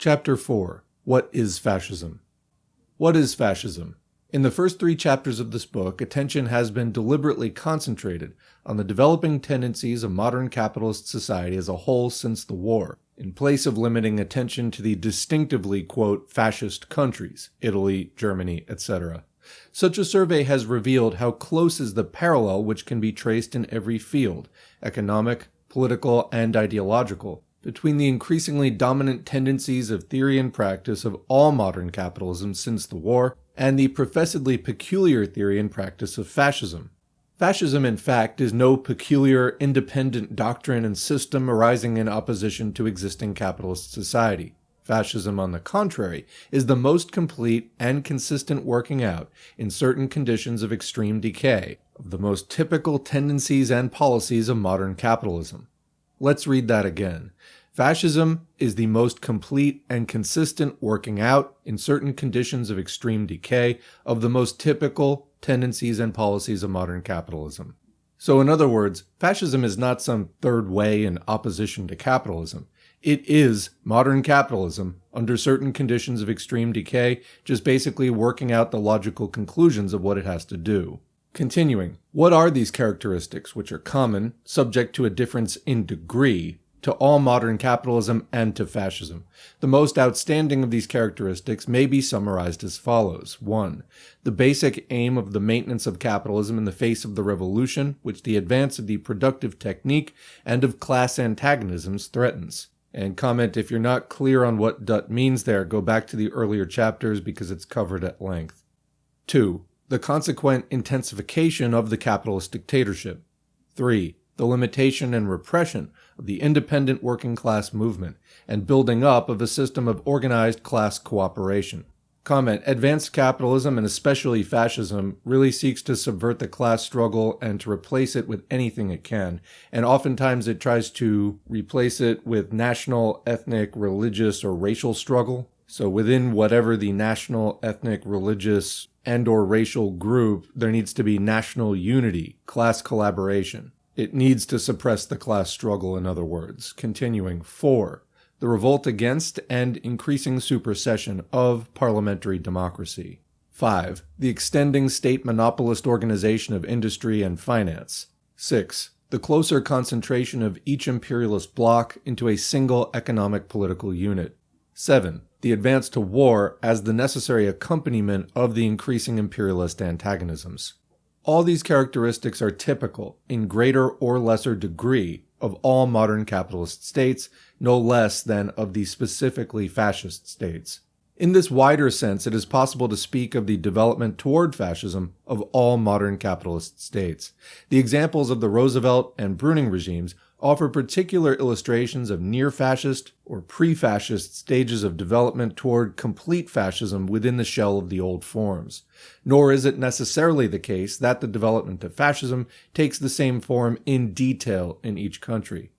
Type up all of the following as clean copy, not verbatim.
Chapter 4. What is Fascism? What is fascism? In the first 3 chapters of this book, attention has been deliberately concentrated on the developing tendencies of modern capitalist society as a whole since the war, in place of limiting attention to the distinctively, quote, fascist countries, Italy, Germany, etc. Such a survey has revealed how close is the parallel which can be traced in every field, economic, political, and ideological, between the increasingly dominant tendencies of theory and practice of all modern capitalism since the war, and the professedly peculiar theory and practice of fascism. Fascism, in fact, is no peculiar, independent doctrine and system arising in opposition to existing capitalist society. Fascism, on the contrary, is the most complete and consistent working out, in certain conditions of extreme decay, of the most typical tendencies and policies of modern capitalism. Let's read that again. Fascism is the most complete and consistent working out, in certain conditions of extreme decay, of the most typical tendencies and policies of modern capitalism. So in other words, fascism is not some third way in opposition to capitalism. It is modern capitalism, under certain conditions of extreme decay, just basically working out the logical conclusions of what it has to do. Continuing, what are these characteristics which are common, subject to a difference in degree, to all modern capitalism and to fascism? The most outstanding of these characteristics may be summarized as follows. 1. The basic aim of the maintenance of capitalism in the face of the revolution, which the advance of the productive technique and of class antagonisms threatens. And comment if you're not clear on what Dutt means there, go back to the earlier chapters because it's covered at length. 2. The consequent intensification of the capitalist dictatorship. 3. The limitation and repression of the independent working class movement, and building up of a system of organized class cooperation. Comment, advanced capitalism, and especially fascism, really seeks to subvert the class struggle and to replace it with anything it can, and oftentimes it tries to replace it with national, ethnic, religious, or racial struggle. So within whatever the national, ethnic, religious, and/or racial group, there needs to be national unity, class collaboration. It needs to suppress the class struggle, in other words. Continuing, 4. The revolt against and increasing supersession of parliamentary democracy. 5. The extending state monopolist organization of industry and finance. 6. The closer concentration of each imperialist bloc into a single economic political unit. 7. The advance to war as the necessary accompaniment of the increasing imperialist antagonisms. All these characteristics are typical, in greater or lesser degree, of all modern capitalist states, no less than of the specifically fascist states. In this wider sense, it is possible to speak of the development toward fascism of all modern capitalist states. The examples of the Roosevelt and Brüning regimes offer particular illustrations of near-fascist or pre-fascist stages of development toward complete fascism within the shell of the old forms. Nor is it necessarily the case that the development of fascism takes the same form in detail in each country.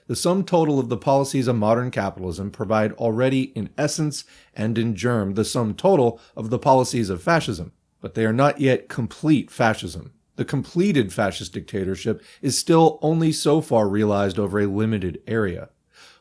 The sum total of the policies of modern capitalism provide already in essence and in germ the sum total of the policies of fascism, but they are not yet complete fascism. The completed fascist dictatorship is still only so far realized over a limited area.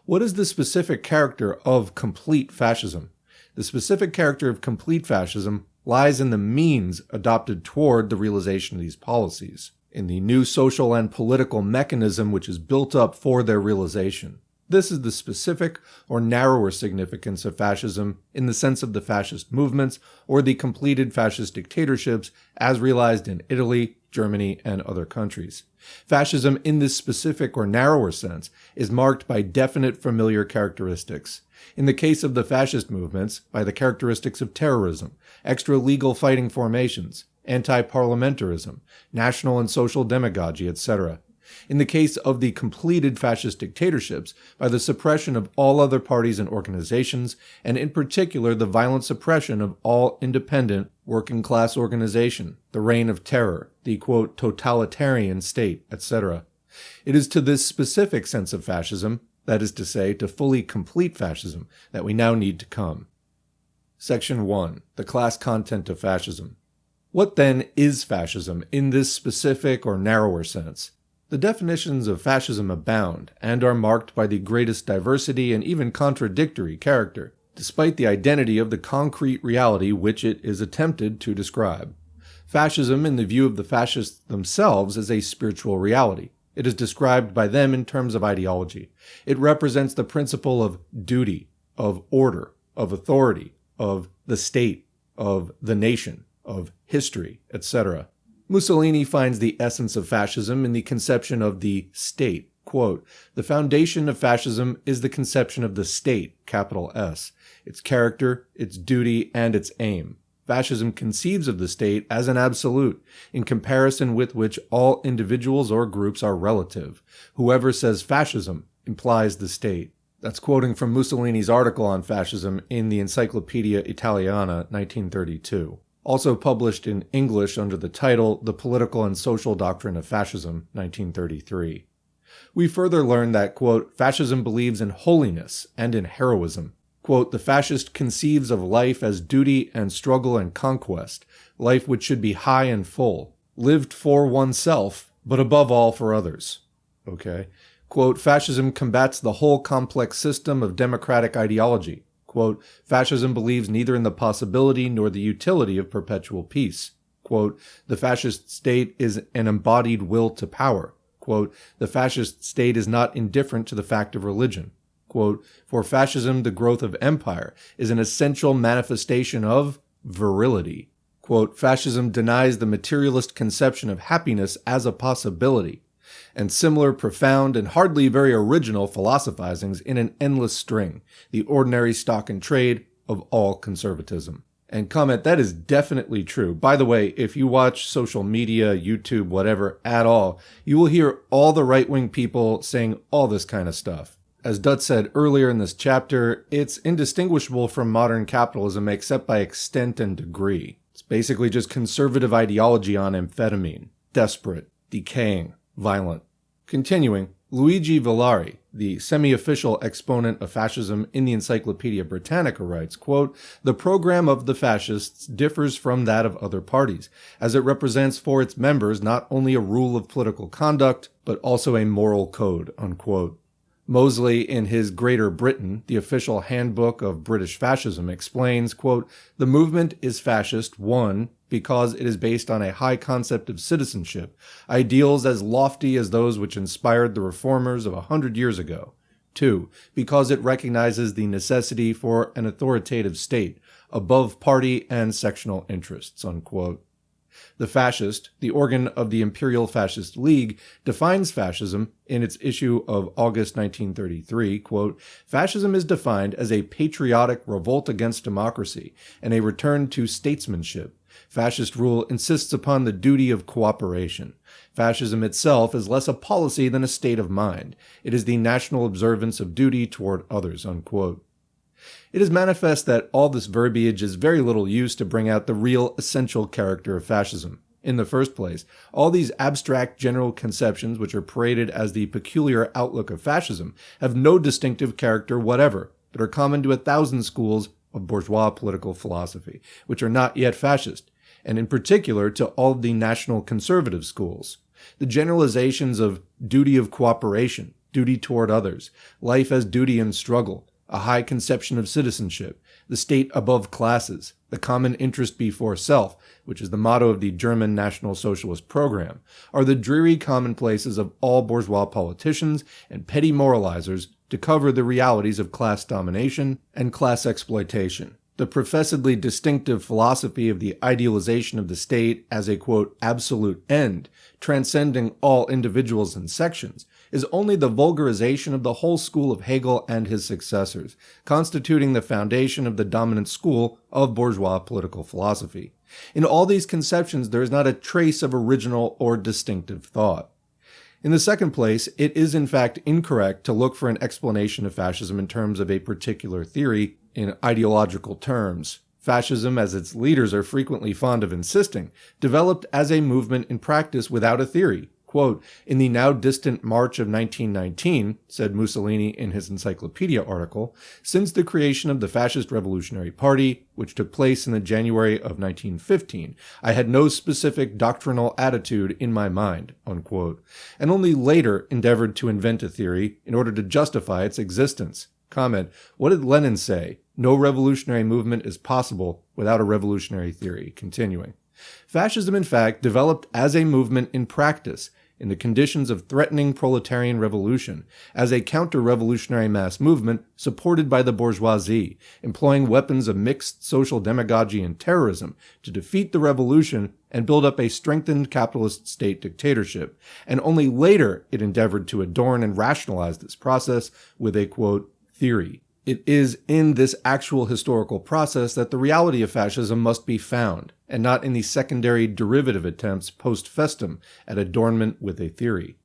What is the specific character of complete fascism? The specific character of complete fascism lies in the means adopted toward the realization of these policies, in the new social and political mechanism which is built up for their realization. This is the specific or narrower significance of fascism in the sense of the fascist movements or the completed fascist dictatorships as realized in Italy, Germany, and other countries. Fascism in this specific or narrower sense is marked by definite familiar characteristics. In the case of the fascist movements, by the characteristics of terrorism, extra-legal fighting formations, anti-parliamentarism, national and social demagogy, etc. In the case of the completed fascist dictatorships, by the suppression of all other parties and organizations, and in particular the violent suppression of all independent working-class organization, the reign of terror, the, quote, totalitarian state, etc. It is to this specific sense of fascism, that is to say, to fully complete fascism, that we now need to come. Section 1. The Class-Content of Fascism. What then is fascism in this specific or narrower sense? The definitions of fascism abound, and are marked by the greatest diversity and even contradictory character. despite the identity of the concrete reality which it is attempted to describe. Fascism, in the view of the fascists themselves, is a spiritual reality. It is described by them in terms of ideology. It represents the principle of duty, of order, of authority, of the state, of the nation, of history, etc. Mussolini finds the essence of fascism in the conception of the state. Quote, "The foundation of fascism is the conception of the state, capital S, its character, its duty, and its aim. Fascism conceives of the state as an absolute, in comparison with which all individuals or groups are relative. Whoever says fascism implies the state." That's quoting from Mussolini's article on fascism in the Encyclopedia Italiana, 1932. Also published in English under the title The Political and Social Doctrine of Fascism, 1933. We further learn that, quote, "Fascism believes in holiness and in heroism. Quote, the fascist conceives of life as duty and struggle and conquest, life which should be high and full, lived for oneself, but above all for others." Okay. Quote, "Fascism combats the whole complex system of democratic ideology. Quote, fascism believes neither in the possibility nor the utility of perpetual peace. Quote, the fascist state is an embodied will to power. Quote, the fascist state is not indifferent to the fact of religion. Quote, for fascism, the growth of empire is an essential manifestation of virility. Quote, fascism denies the materialist conception of happiness as a possibility, and similar profound and hardly very original philosophizings in an endless string, the ordinary stock and trade of all conservatism." And comment, that is definitely true. By the way, if you watch social media, YouTube, whatever, at all, you will hear all the right-wing people saying all this kind of stuff. As Dutt said earlier in this chapter, it's indistinguishable from modern capitalism except by extent and degree. It's basically just conservative ideology on amphetamine, desperate, decaying, violent. Continuing, Luigi Villari, the semi-official exponent of fascism in the Encyclopedia Britannica, writes, quote, "The program of the fascists differs from that of other parties, as it represents for its members not only a rule of political conduct, but also a moral code," unquote. Mosley, in his Greater Britain, the official handbook of British fascism, explains, quote, "The movement is fascist, 1, because it is based on a high concept of citizenship, ideals as lofty as those which inspired the reformers of 100 years ago. 2, because it recognizes the necessity for an authoritative state, above party and sectional interests," unquote. The Fascist, the organ of the Imperial Fascist League, defines fascism in its issue of August 1933, quote, "Fascism is defined as a patriotic revolt against democracy and a return to statesmanship. Fascist rule insists upon the duty of cooperation. Fascism itself is less a policy than a state of mind. It is the national observance of duty toward others," unquote. It is manifest that all this verbiage is very little use to bring out the real essential character of fascism. In the first place, all these abstract general conceptions which are paraded as the peculiar outlook of fascism have no distinctive character whatever, but are common to 1,000 schools of bourgeois political philosophy, which are not yet fascist, and in particular to all of the national conservative schools. The generalizations of duty of cooperation, duty toward others, life as duty and struggle, a high conception of citizenship, the state above classes, the common interest before self, which is the motto of the German National Socialist program, are the dreary commonplaces of all bourgeois politicians and petty moralizers to cover the realities of class domination and class exploitation. The professedly distinctive philosophy of the idealization of the state as a, quote, absolute end, transcending all individuals and sections, is only the vulgarization of the whole school of Hegel and his successors, constituting the foundation of the dominant school of bourgeois political philosophy. In all these conceptions, there is not a trace of original or distinctive thought. In the second place, it is in fact incorrect to look for an explanation of fascism in terms of a particular theory in ideological terms. Fascism, as its leaders are frequently fond of insisting, developed as a movement in practice without a theory. Quote, "In the now distant March of 1919, said Mussolini in his Encyclopedia article, since the creation of the Fascist Revolutionary Party, which took place in the January of 1915, I had no specific doctrinal attitude in my mind," unquote, and only later endeavored to invent a theory in order to justify its existence. Comment, what did Lenin say? No revolutionary movement is possible without a revolutionary theory. Continuing. Fascism, in fact, developed as a movement in practice, in the conditions of threatening proletarian revolution, as a counter-revolutionary mass movement supported by the bourgeoisie, employing weapons of mixed social demagogy and terrorism to defeat the revolution and build up a strengthened capitalist state dictatorship, and only later it endeavored to adorn and rationalize this process with a, quote, theory. It is in this actual historical process that the reality of fascism must be found, and not in the secondary derivative attempts post festum at adornment with a theory.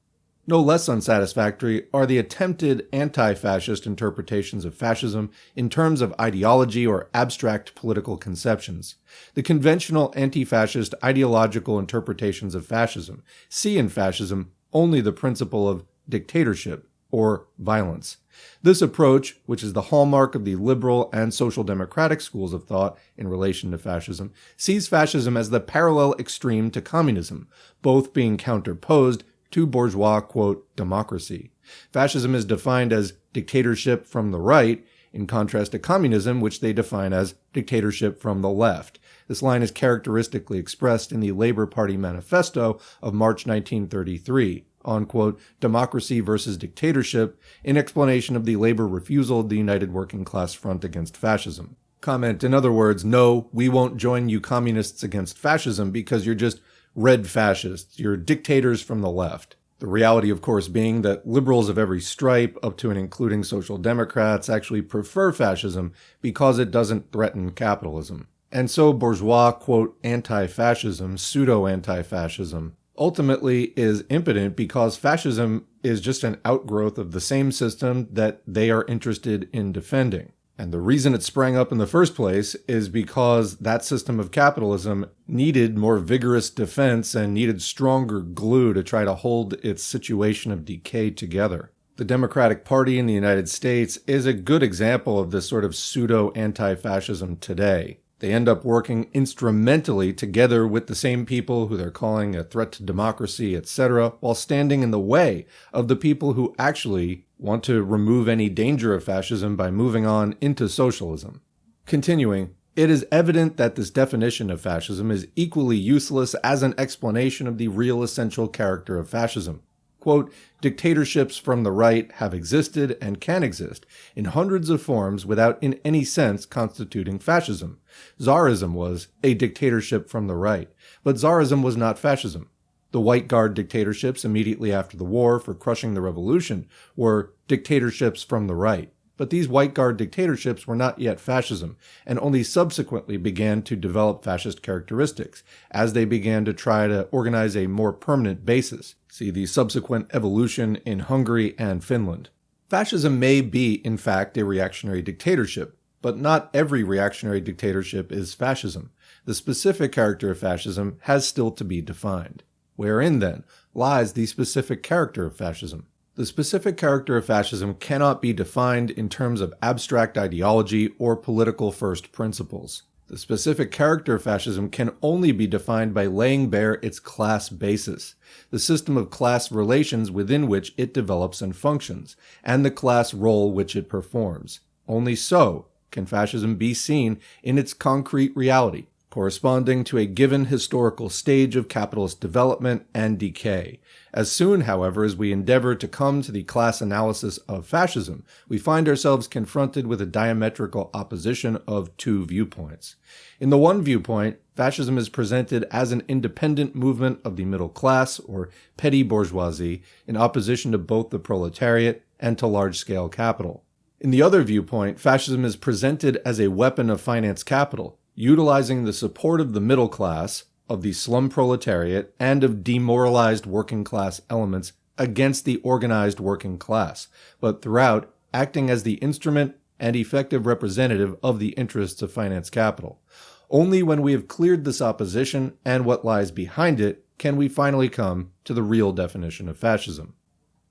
No less unsatisfactory are the attempted anti-fascist interpretations of fascism in terms of ideology or abstract political conceptions. The conventional anti-fascist ideological interpretations of fascism see in fascism only the principle of dictatorship or violence. This approach, which is the hallmark of the liberal and social democratic schools of thought in relation to fascism, sees fascism as the parallel extreme to communism, both being counterposed to bourgeois, quote, democracy. Fascism is defined as dictatorship from the right, in contrast to communism, which they define as dictatorship from the left. This line is characteristically expressed in the Labour Party manifesto of March 1933. On, quote, democracy versus dictatorship, in explanation of the labor refusal of the United Working Class Front against fascism. Comment, in other words, no, we won't join you communists against fascism because you're just red fascists. You're dictators from the left. The reality, of course, being that liberals of every stripe, up to and including social democrats, actually prefer fascism because it doesn't threaten capitalism. And so bourgeois, quote, anti-fascism, pseudo-anti-fascism, ultimately is impotent because fascism is just an outgrowth of the same system that they are interested in defending. And the reason it sprang up in the first place is because that system of capitalism needed more vigorous defense and needed stronger glue to try to hold its situation of decay together. The Democratic Party in the United States is a good example of this sort of pseudo-anti-fascism today. They end up working instrumentally together with the same people who they're calling a threat to democracy, etc., while standing in the way of the people who actually want to remove any danger of fascism by moving on into socialism. Continuing, it is evident that this definition of fascism is equally useless as an explanation of the real essential character of fascism. Quote, dictatorships from the right have existed and can exist in hundreds of forms without in any sense constituting fascism. Tsarism was a dictatorship from the right, but Tsarism was not fascism. The White Guard dictatorships immediately after the war for crushing the revolution were dictatorships from the right. But these White Guard dictatorships were not yet fascism, and only subsequently began to develop fascist characteristics, as they began to try to organize a more permanent basis. See the subsequent evolution in Hungary and Finland. Fascism may be, in fact, a reactionary dictatorship, but not every reactionary dictatorship is fascism. The specific character of fascism has still to be defined. Wherein, then, lies the specific character of fascism? The specific character of fascism cannot be defined in terms of abstract ideology or political first principles. The specific character of fascism can only be defined by laying bare its class basis, the system of class relations within which it develops and functions, and the class role which it performs. Only so can fascism be seen in its concrete reality, corresponding to a given historical stage of capitalist development and decay. As soon, however, as we endeavor to come to the class analysis of fascism, we find ourselves confronted with a diametrical opposition of two viewpoints. In the one viewpoint, fascism is presented as an independent movement of the middle class, or petty bourgeoisie, in opposition to both the proletariat and to large-scale capital. In the other viewpoint, fascism is presented as a weapon of finance capital, utilizing the support of the middle class, of the slum proletariat, and of demoralized working class elements against the organized working class, but throughout acting as the instrument and effective representative of the interests of finance capital. Only when we have cleared this opposition and what lies behind it can we finally come to the real definition of fascism.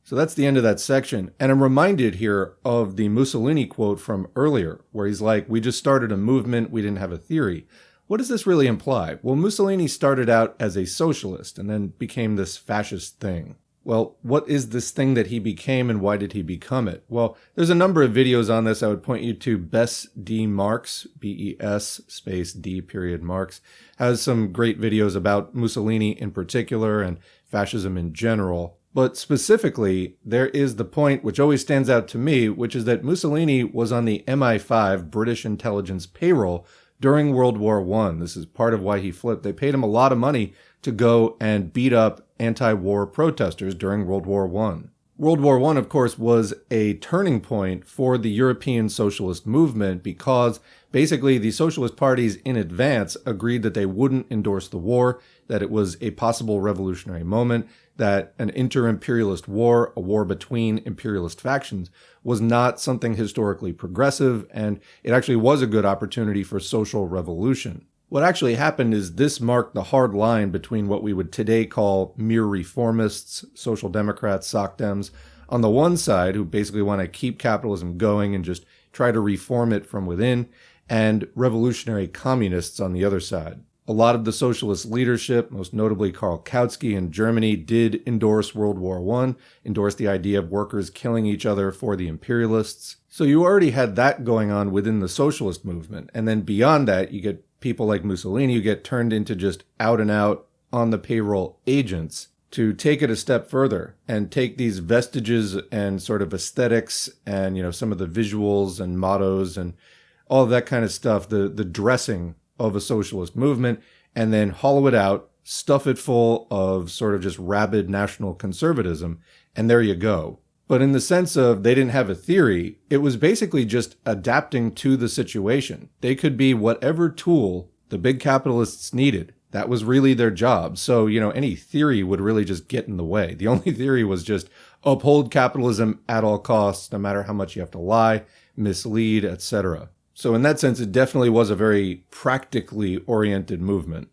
So that's the end of that section, and I'm reminded here of the Mussolini quote from earlier, where he's like, we just started a movement, we didn't have a theory. What does this really imply? Well, Mussolini started out as a socialist and then became this fascist thing. Well, what is this thing that he became and why did he become it? Well, there's a number of videos on this. I would point you to Bess D. Marx, B-E-S space D period Marx, has some great videos about Mussolini in particular and fascism in general. But specifically, there is the point which always stands out to me, which is that Mussolini was on the MI5 British intelligence payroll during World War I. This is part of why he flipped. They paid him a lot of money to go and beat up anti-war protesters during World War I. World War I, of course, was a turning point for the European socialist movement because basically the socialist parties in advance agreed that they wouldn't endorse the war, that it was a possible revolutionary moment, that an inter-imperialist war, a war between imperialist factions, was not something historically progressive, and it actually was a good opportunity for social revolution. What actually happened is this marked the hard line between what we would today call mere reformists, social democrats, SocDems, on the one side, who basically want to keep capitalism going and just try to reform it from within, and revolutionary communists on the other side. A lot of the socialist leadership, most notably Karl Kautsky in Germany, did endorse World War I, endorsed the idea of workers killing each other for the imperialists. So you already had that going on within the socialist movement. And then beyond that, you get people like Mussolini who get turned into just out and out on the payroll agents to take it a step further and take these vestiges and sort of aesthetics and, some of the visuals and mottos and all of that kind of stuff, the dressing of a socialist movement, and then hollow it out, stuff it full of sort of just rabid national conservatism, and there you go. But in the sense of they didn't have a theory, it was basically just adapting to the situation. They could be whatever tool the big capitalists needed. That was really their job. So, any theory would really just get in the way. The only theory was just uphold capitalism at all costs, no matter how much you have to lie, mislead, etc. So in that sense, it definitely was a very practically oriented movement.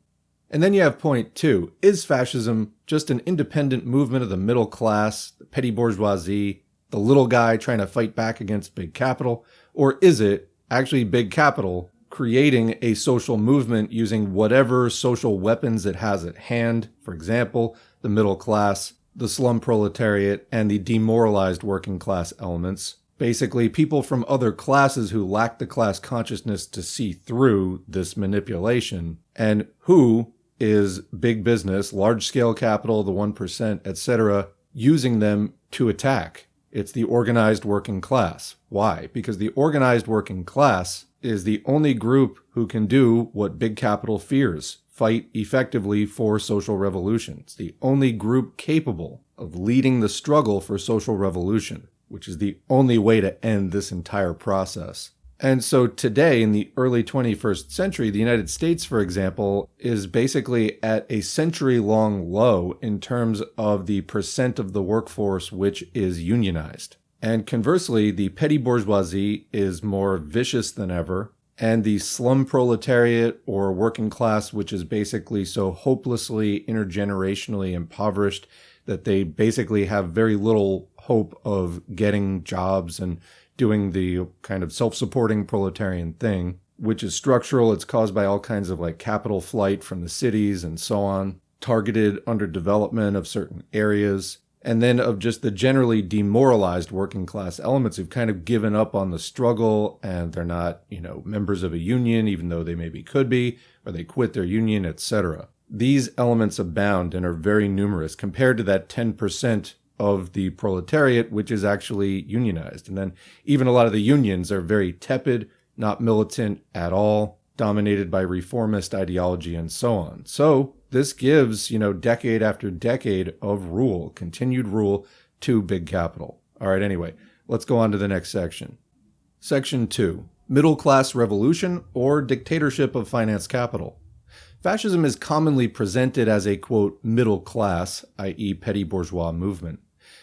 And then you have point 2. Is fascism just an independent movement of the middle class, the petty bourgeoisie, the little guy trying to fight back against big capital? Or is it actually big capital creating a social movement using whatever social weapons it has at hand? For example, the middle class, the slum proletariat, and the demoralized working class elements. Basically, people from other classes who lack the class consciousness to see through this manipulation. And who is big business, large-scale capital, the 1%, etc., using them to attack? It's the organized working class. Why? Because the organized working class is the only group who can do what big capital fears, fight effectively for social revolution. It's the only group capable of leading the struggle for social revolution, which is the only way to end this entire process. And so today, in the early 21st century, the United States, for example, is basically at a century-long low in terms of the percent of the workforce which is unionized. And conversely, the petty bourgeoisie is more vicious than ever, and the slum proletariat or working class, which is basically so hopelessly intergenerationally impoverished that they basically have very little hope of getting jobs and doing the kind of self-supporting proletarian thing, which is structural. It's caused by all kinds of capital flight from the cities and so on, targeted underdevelopment of certain areas, and then of just the generally demoralized working class elements who've kind of given up on the struggle, and they're not, members of a union, even though they maybe could be, or they quit their union, etc. These elements abound and are very numerous compared to that 10% of the proletariat, which is actually unionized. And then even a lot of the unions are very tepid, not militant at all, dominated by reformist ideology and so on. So this gives, decade after decade of rule, continued rule to big capital. All right, anyway, let's go on to the next section. Section 2, Middle Class Revolution or Dictatorship of Finance Capital. Fascism is commonly presented as a, quote, middle class, i.e. petty bourgeois movement.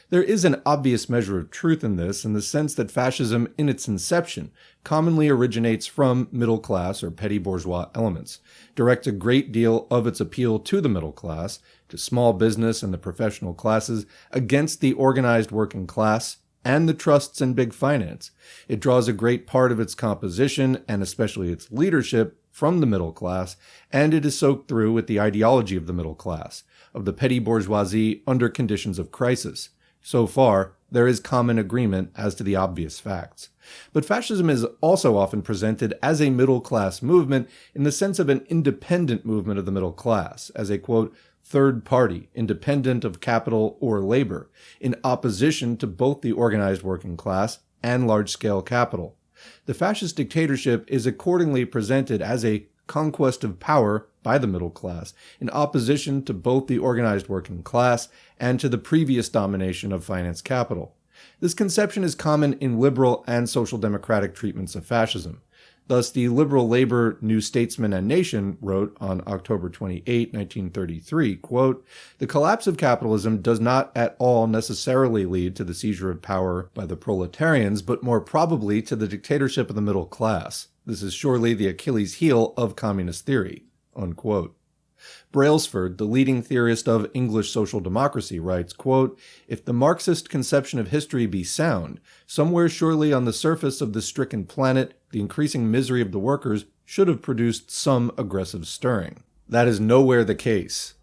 There is an obvious measure of truth in this, in the sense that fascism, in its inception, commonly originates from middle class or petty bourgeois elements, directs a great deal of its appeal to the middle class, to small business and the professional classes, against the organized working class and the trusts and big finance. It draws a great part of its composition, and especially its leadership, from the middle class, and it is soaked through with the ideology of the middle class, of the petty bourgeoisie under conditions of crisis. So far, there is common agreement as to the obvious facts. But fascism is also often presented as a middle-class movement in the sense of an independent movement of the middle class, as a, quote, third party, independent of capital or labor, in opposition to both the organized working class and large-scale capital. The fascist dictatorship is accordingly presented as a conquest of power by the middle class, in opposition to both the organized working class and to the previous domination of finance capital. This conception is common in liberal and social democratic treatments of fascism. Thus, the liberal labor New Statesman and Nation wrote on October 28, 1933, quote, "The collapse of capitalism does not at all necessarily lead to the seizure of power by the proletarians, but more probably to the dictatorship of the middle class. This is surely the Achilles heel of communist theory," unquote. Brailsford, the leading theorist of English social democracy, writes, quote, "If the Marxist conception of history be sound, somewhere surely on the surface of this stricken planet, the increasing misery of the workers should have produced some aggressive stirring. That is nowhere the case."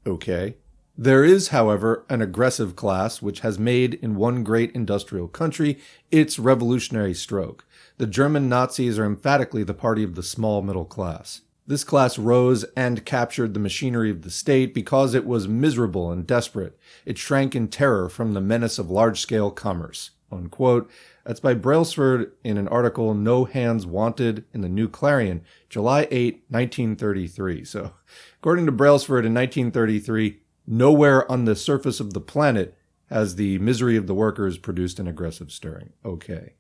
Okay. There is, however, an aggressive class which has made in one great industrial country its revolutionary stroke. The German Nazis are emphatically the party of the small middle class. This class rose and captured the machinery of the state because it was miserable and desperate. It shrank in terror from the menace of large-scale commerce, unquote. That's by Brailsford in an article, No Hands Wanted, in the New Clarion, July 8, 1933. So, according to Brailsford in 1933, nowhere on the surface of the planet has the misery of the workers produced an aggressive stirring. Okay.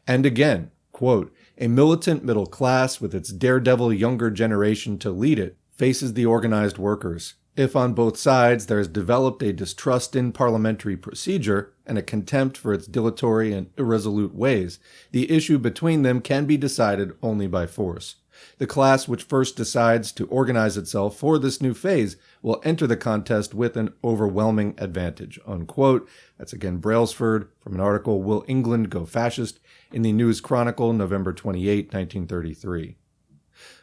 And again, quote, "A militant middle class with its daredevil younger generation to lead it faces the organized workers. If on both sides there is developed a distrust in parliamentary procedure and a contempt for its dilatory and irresolute ways, the issue between them can be decided only by force. The class which first decides to organize itself for this new phase will enter the contest with an overwhelming advantage," unquote. That's again Brailsford from an article, Will England Go Fascist, in the News Chronicle, November 28, 1933.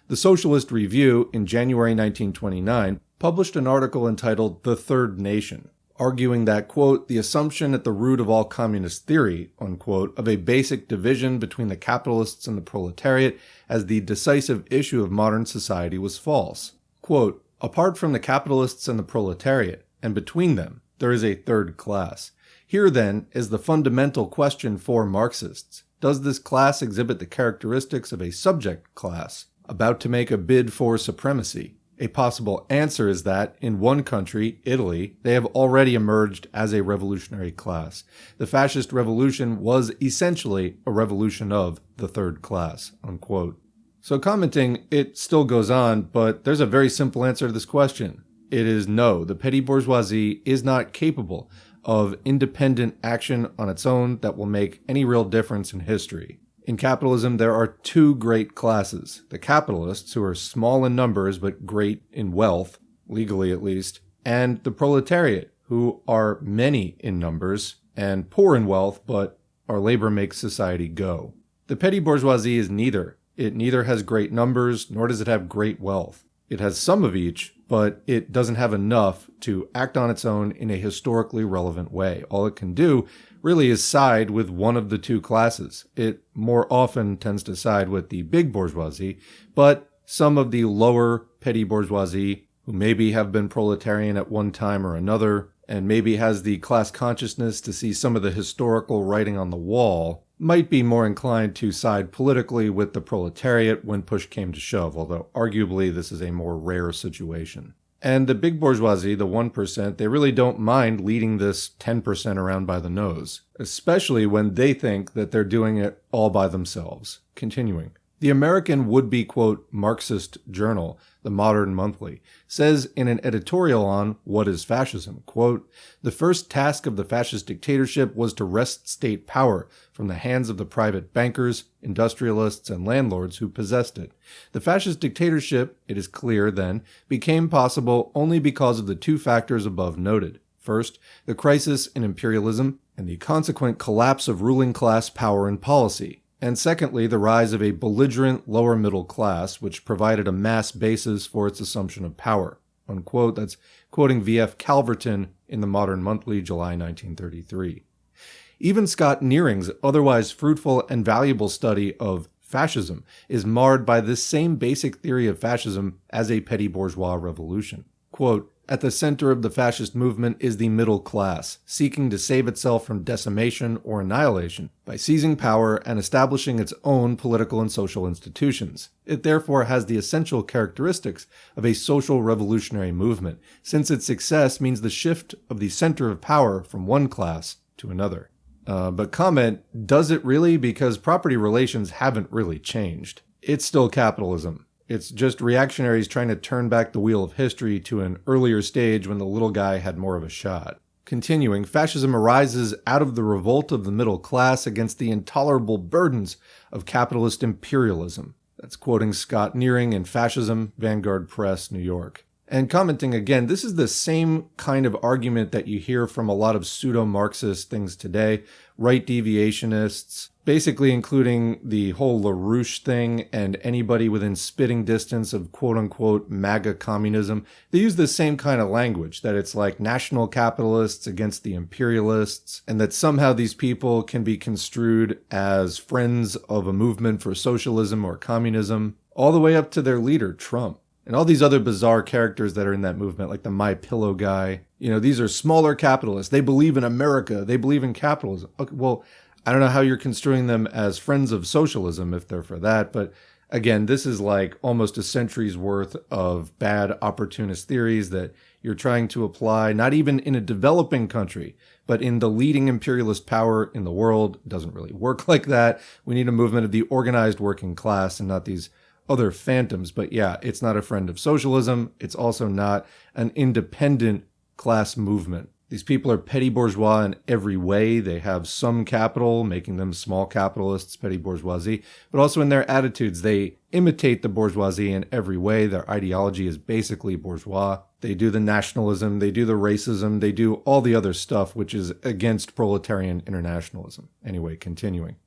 The Socialist Review, in January 1929, published an article entitled The Third Nation, arguing that, quote, "the assumption at the root of all communist theory," unquote, of a basic division between the capitalists and the proletariat as the decisive issue of modern society was false. Quote, "Apart from the capitalists and the proletariat, and between them, there is a third class. Here, then, is the fundamental question for Marxists. Does this class exhibit the characteristics of a subject class about to make a bid for supremacy? A possible answer is that, in one country, Italy, they have already emerged as a revolutionary class. The fascist revolution was essentially a revolution of the third class," unquote. So commenting, it still goes on, but there's a very simple answer to this question. It is no, the petty bourgeoisie is not capable of independent action on its own that will make any real difference in history. In capitalism, there are two great classes. The capitalists, who are small in numbers but great in wealth, legally at least, and the proletariat, who are many in numbers and poor in wealth, but our labor makes society go. The petty bourgeoisie is neither. It neither has great numbers, nor does it have great wealth. It has some of each, but it doesn't have enough to act on its own in a historically relevant way. All it can do really is side with one of the two classes. It more often tends to side with the big bourgeoisie, but some of the lower petty bourgeoisie, who maybe have been proletarian at one time or another, and maybe has the class consciousness to see some of the historical writing on the wall, might be more inclined to side politically with the proletariat when push came to shove, although arguably this is a more rare situation. And the big bourgeoisie, the 1%, they really don't mind leading this 10% around by the nose, especially when they think that they're doing it all by themselves. Continuing. The American would-be, quote, Marxist journal, The Modern Monthly, says in an editorial on What is Fascism, quote, "The first task of the fascist dictatorship was to wrest state power from the hands of the private bankers, industrialists, and landlords who possessed it. The fascist dictatorship, it is clear then, became possible only because of the two factors above noted. First, the crisis in imperialism and the consequent collapse of ruling class power and policy, And secondly, the rise of a belligerent lower middle class, which provided a mass basis for its assumption of power. Unquote. That's quoting V.F. Calverton in the Modern Monthly, July 1933. Even Scott Nearing's otherwise fruitful and valuable study of fascism is marred by this same basic theory of fascism as a petty bourgeois revolution. Quote, "At the center of the fascist movement is the middle class, seeking to save itself from decimation or annihilation by seizing power and establishing its own political and social institutions. It therefore has the essential characteristics of a social revolutionary movement, since its success means the shift of the center of power from one class to another." But comment, does it really? Because property relations haven't really changed. It's still capitalism. It's just reactionaries trying to turn back the wheel of history to an earlier stage when the little guy had more of a shot. Continuing, fascism arises out of the revolt of the middle class against the intolerable burdens of capitalist imperialism. That's quoting Scott Nearing in Fascism, Vanguard Press, New York. And commenting again, this is the same kind of argument that you hear from a lot of pseudo-Marxist things today, right deviationists, basically including the whole LaRouche thing and anybody within spitting distance of quote-unquote MAGA communism. They use the same kind of language, that it's like national capitalists against the imperialists, and that somehow these people can be construed as friends of a movement for socialism or communism, all the way up to their leader, Trump. And all these other bizarre characters that are in that movement, like the My Pillow guy. You know, these are smaller capitalists. They believe in America. They believe in capitalism. Okay, well, I don't know how you're construing them as friends of socialism if they're for that. But again, this is like almost a century's worth of bad opportunist theories that you're trying to apply, not even in a developing country, but in the leading imperialist power in the world. It doesn't really work like that. We need a movement of the organized working class and not these other phantoms. But yeah, it's not a friend of socialism. It's also not an independent class movement. These people are petty bourgeois in every way. They have some capital, making them small capitalists, petty bourgeoisie, but also in their attitudes. They imitate the bourgeoisie in every way. Their ideology is basically bourgeois. They do the nationalism, they do the racism, they do all the other stuff which is against proletarian internationalism. Anyway, continuing.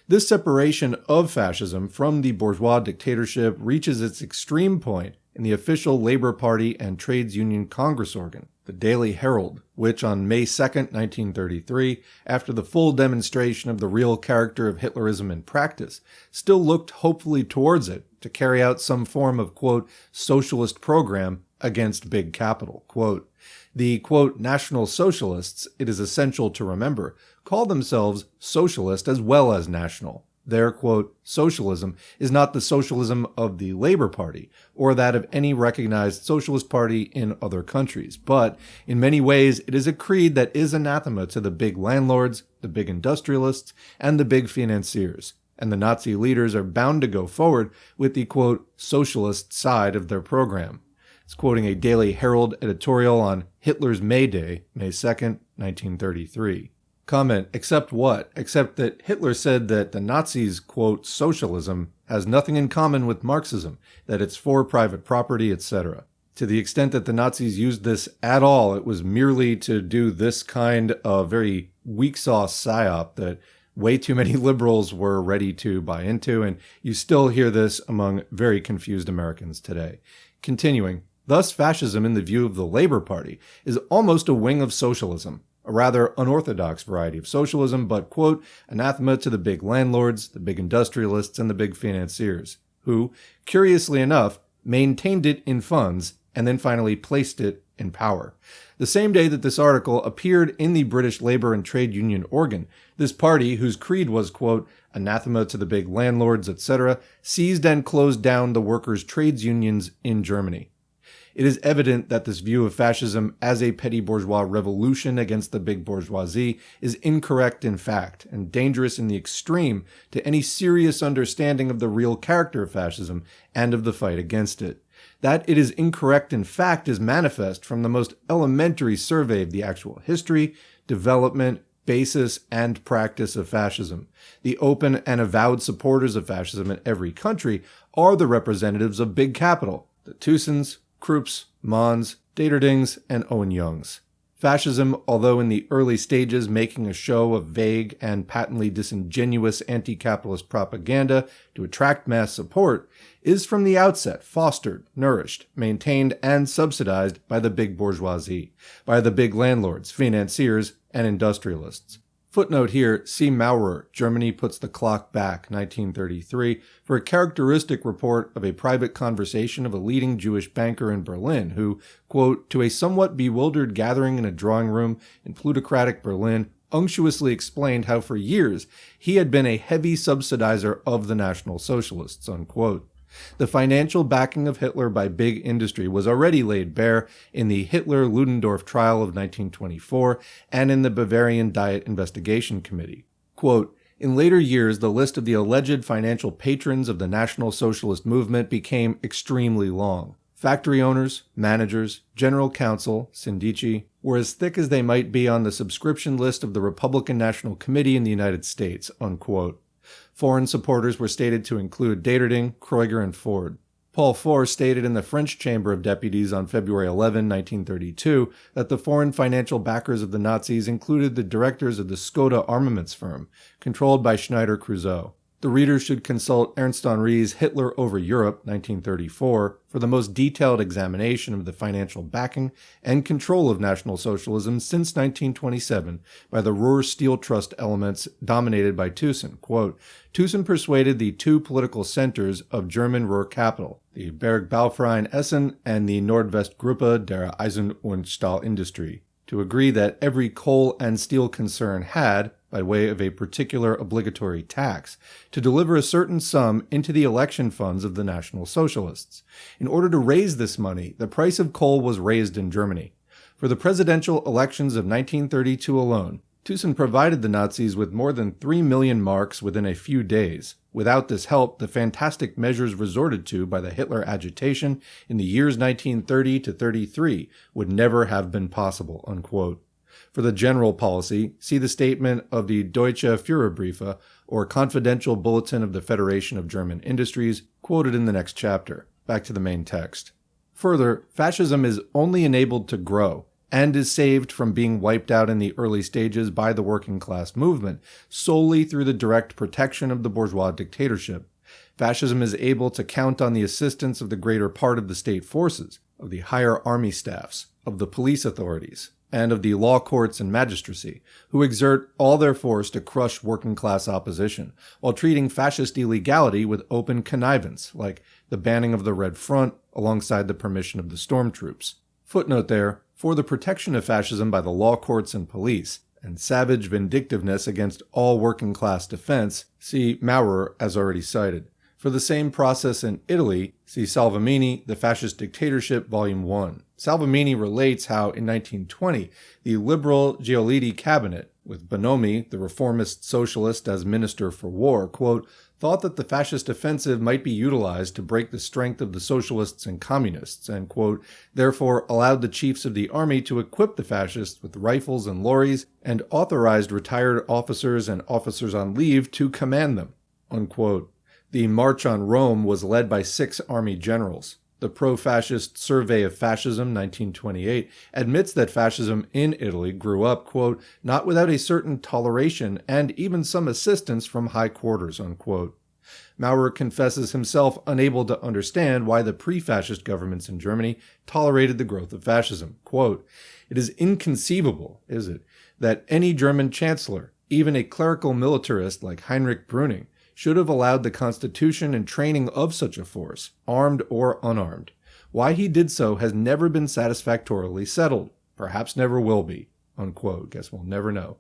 This separation of fascism from the bourgeois dictatorship reaches its extreme point in the official Labor Party and trades union Congress organ, the Daily Herald, which on May 2nd, 1933, after the full demonstration of the real character of Hitlerism in practice, still looked hopefully towards it to carry out some form of, quote, socialist program against big capital. Quote, the, quote, National Socialists, it is essential to remember, call themselves socialist as well as national. Their, quote, socialism is not the socialism of the Labor Party or that of any recognized socialist party in other countries, but in many ways it is a creed that is anathema to the big landlords, the big industrialists, and the big financiers. And the Nazi leaders are bound to go forward with the, quote, socialist side of their program. It's quoting a Daily Herald editorial on Hitler's May Day, May 2nd, 1933. Comment, except what? Except that Hitler said that the Nazis' quote, socialism has nothing in common with Marxism, that it's for private property, etc. To the extent that the Nazis used this at all, it was merely to do this kind of very weak sauce psyop that way too many liberals were ready to buy into, and you still hear this among very confused Americans today. Continuing, thus fascism in the view of the Labor Party is almost a wing of socialism, a rather unorthodox variety of socialism, but, quote, anathema to the big landlords, the big industrialists, and the big financiers, who, curiously enough, maintained it in funds and then finally placed it in power. The same day that this article appeared in the British Labour and Trade Union organ, this party, whose creed was, quote, anathema to the big landlords, etc., seized and closed down the workers' trades unions in Germany. It is evident that this view of fascism as a petty bourgeois revolution against the big bourgeoisie is incorrect in fact and dangerous in the extreme to any serious understanding of the real character of fascism and of the fight against it. That it is incorrect in fact is manifest from the most elementary survey of the actual history, development, basis, and practice of fascism. The open and avowed supporters of fascism in every country are the representatives of big capital, the Thyssens, Krupps, Mons, Daterdings, and Owen Youngs. Fascism, although in the early stages making a show of vague and patently disingenuous anti-capitalist propaganda to attract mass support, is from the outset fostered, nourished, maintained, and subsidized by the big bourgeoisie, by the big landlords, financiers, and industrialists. Footnote here, see Maurer, Germany Puts the Clock Back, 1933, for a characteristic report of a private conversation of a leading Jewish banker in Berlin who, quote, to a somewhat bewildered gathering in a drawing room in plutocratic Berlin, unctuously explained how for years he had been a heavy subsidizer of the National Socialists, unquote. The financial backing of Hitler by big industry was already laid bare in the Hitler-Ludendorff trial of 1924 and in the Bavarian Diet Investigation Committee. Quote, in later years, the list of the alleged financial patrons of the National Socialist movement became extremely long. Factory owners, managers, general counsel, syndici, were as thick as they might be on the subscription list of the Republican National Committee in the United States, unquote. Foreign supporters were stated to include Deterding, Kreuger, and Ford. Paul Four stated in the French Chamber of Deputies on February 11, 1932, that the foreign financial backers of the Nazis included the directors of the Skoda armaments firm, controlled by Schneider-Kreuzer. The reader should consult Ernst Henri's Hitler Over Europe, 1934, for the most detailed examination of the financial backing and control of National Socialism since 1927 by the Ruhr Steel Trust elements dominated by Thyssen. Quote, Thyssen persuaded the two political centers of German Ruhr capital, the Bergbauverein Essen and the Nordwestgruppe der Eisen- und Stahlindustrie, to agree that every coal and steel concern had, by way of a particular obligatory tax, to deliver a certain sum into the election funds of the National Socialists. In order to raise this money, the price of coal was raised in Germany. For the presidential elections of 1932 alone, Thyssen provided the Nazis with more than 3 million marks within a few days. Without this help, the fantastic measures resorted to by the Hitler agitation in the years 1930 to 33 would never have been possible, unquote. For the general policy, see the statement of the Deutsche Führerbriefe, or Confidential Bulletin of the Federation of German Industries, quoted in the next chapter. Back to the main text. Further, fascism is only enabled to grow, and is saved from being wiped out in the early stages by the working class movement, solely through the direct protection of the bourgeois dictatorship. Fascism is able to count on the assistance of the greater part of the state forces, of the higher army staffs, of the police authorities, and of the law courts and magistracy, who exert all their force to crush working-class opposition, while treating fascist illegality with open connivance, like the banning of the Red Front alongside the permission of the stormtroops. Footnote there, for the protection of fascism by the law courts and police, and savage vindictiveness against all working-class defense, see Maurer as already cited. For the same process in Italy, see Salvemini, The Fascist Dictatorship, Volume 1. Salvemini relates how, in 1920, the liberal Giolitti cabinet, with Bonomi, the reformist socialist, as Minister for War, quote, thought that the fascist offensive might be utilized to break the strength of the socialists and communists, and, quote, therefore allowed the chiefs of the army to equip the fascists with rifles and lorries, and authorized retired officers and officers on leave to command them, unquote. The March on Rome was led by 6 army generals. The pro-fascist Survey of Fascism, 1928, admits that fascism in Italy grew up, quote, not without a certain toleration and even some assistance from high quarters, unquote. Maurer confesses himself unable to understand why the pre-fascist governments in Germany tolerated the growth of fascism. Quote, it is inconceivable, is it, that any German chancellor, even a clerical militarist like Heinrich Brüning, should have allowed the constitution and training of such a force, armed or unarmed. Why he did so has never been satisfactorily settled. Perhaps never will be. Unquote. Guess we'll never know.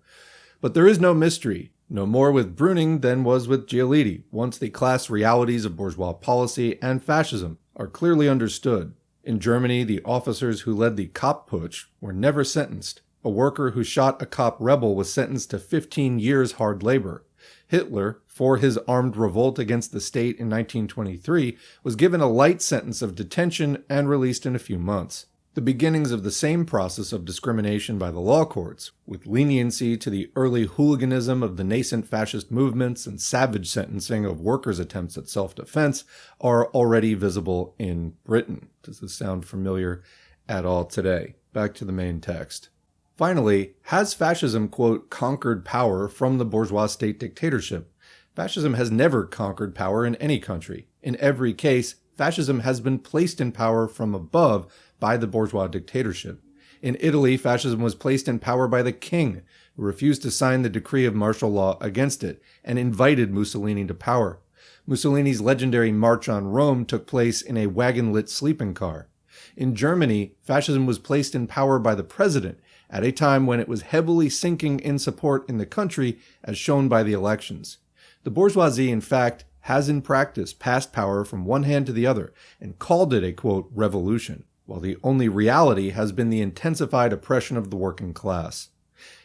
But there is no mystery, no more with Brüning than was with Giolitti, once the class realities of bourgeois policy and fascism are clearly understood. In Germany, the officers who led the Kapp-Putsch were never sentenced. A worker who shot a Kapp rebel was sentenced to 15 years hard labor. Hitler, for his armed revolt against the state in 1923, was given a light sentence of detention and released in a few months. The beginnings of the same process of discrimination by the law courts, with leniency to the early hooliganism of the nascent fascist movements and savage sentencing of workers' attempts at self-defense, are already visible in Britain. Does this sound familiar at all today? Back to the main text. Finally, has fascism, quote, conquered power from the bourgeois state dictatorship? Fascism has never conquered power in any country. In every case, fascism has been placed in power from above by the bourgeois dictatorship. In Italy, fascism was placed in power by the king, who refused to sign the decree of martial law against it, and invited Mussolini to power. Mussolini's legendary March on Rome took place in a wagon-lit sleeping car. In Germany, fascism was placed in power by the president, at a time when it was heavily sinking in support in the country, as shown by the elections. The bourgeoisie, in fact, has in practice passed power from one hand to the other and called it a, quote, revolution, while the only reality has been the intensified oppression of the working class.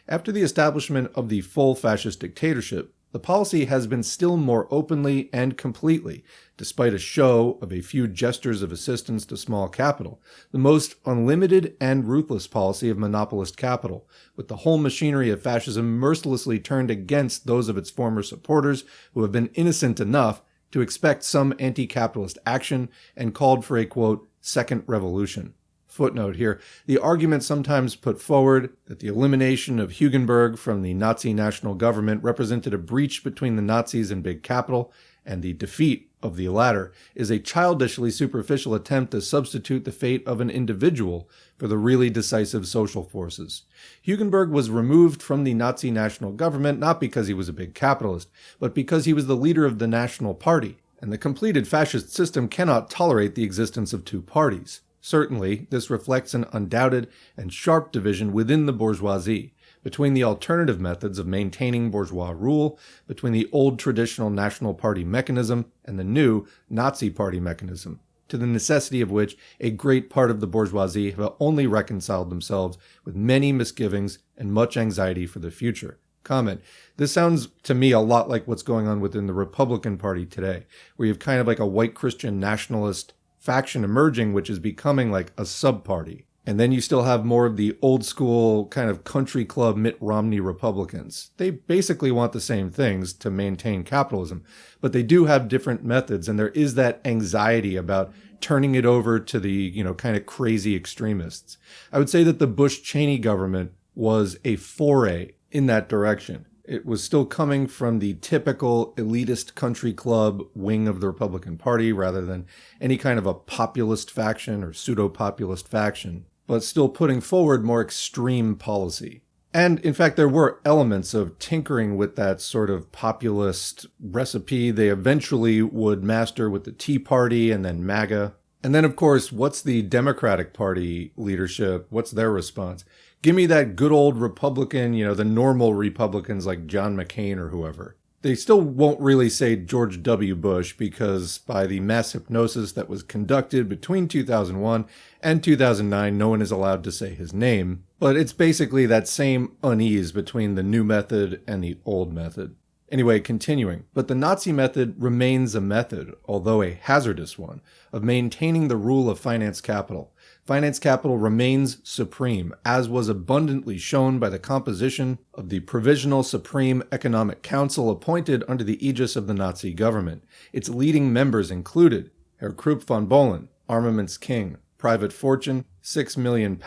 After the establishment of the full fascist dictatorship, the policy has been still more openly and completely, despite a show of a few gestures of assistance to small capital, the most unlimited and ruthless policy of monopolist capital, with the whole machinery of fascism mercilessly turned against those of its former supporters who have been innocent enough to expect some anti-capitalist action and called for a, quote, second revolution. Footnote here, the argument sometimes put forward that the elimination of Hugenberg from the Nazi national government represented a breach between the Nazis and big capital, and the defeat of the latter is a childishly superficial attempt to substitute the fate of an individual for the really decisive social forces. Hugenberg was removed from the Nazi national government not because he was a big capitalist, but because he was the leader of the National Party, and the completed fascist system cannot tolerate the existence of two parties. Certainly, this reflects an undoubted and sharp division within the bourgeoisie, between the alternative methods of maintaining bourgeois rule, between the old traditional National Party mechanism and the new Nazi Party mechanism, to the necessity of which a great part of the bourgeoisie have only reconciled themselves with many misgivings and much anxiety for the future. Comment. This sounds to me a lot like what's going on within the Republican Party today, where you have kind of like a white Christian nationalist faction emerging, which is becoming like a sub-party. And then you still have more of the old school kind of country club Mitt Romney Republicans. They basically want the same things to maintain capitalism, but they do have different methods, and there is that anxiety about turning it over to the, kind of crazy extremists. I would say that the Bush-Cheney government was a foray in that direction. It was still coming from the typical elitist country club wing of the Republican Party rather than any kind of a populist faction or pseudo-populist faction, but still putting forward more extreme policy. And in fact, there were elements of tinkering with that sort of populist recipe they eventually would master with the Tea Party and then MAGA. And then, of course, what's the Democratic Party leadership? What's their response? Give me that good old Republican, the normal Republicans like John McCain or whoever. They still won't really say George W. Bush because by the mass hypnosis that was conducted between 2001 and 2009, no one is allowed to say his name. But it's basically that same unease between the new method and the old method. Anyway, continuing. But the Nazi method remains a method, although a hazardous one, of maintaining the rule of finance capital. Finance capital remains supreme, as was abundantly shown by the composition of the Provisional Supreme Economic Council appointed under the aegis of the Nazi government. Its leading members included Herr Krupp von Bohlen, armaments king, private fortune, £6 million,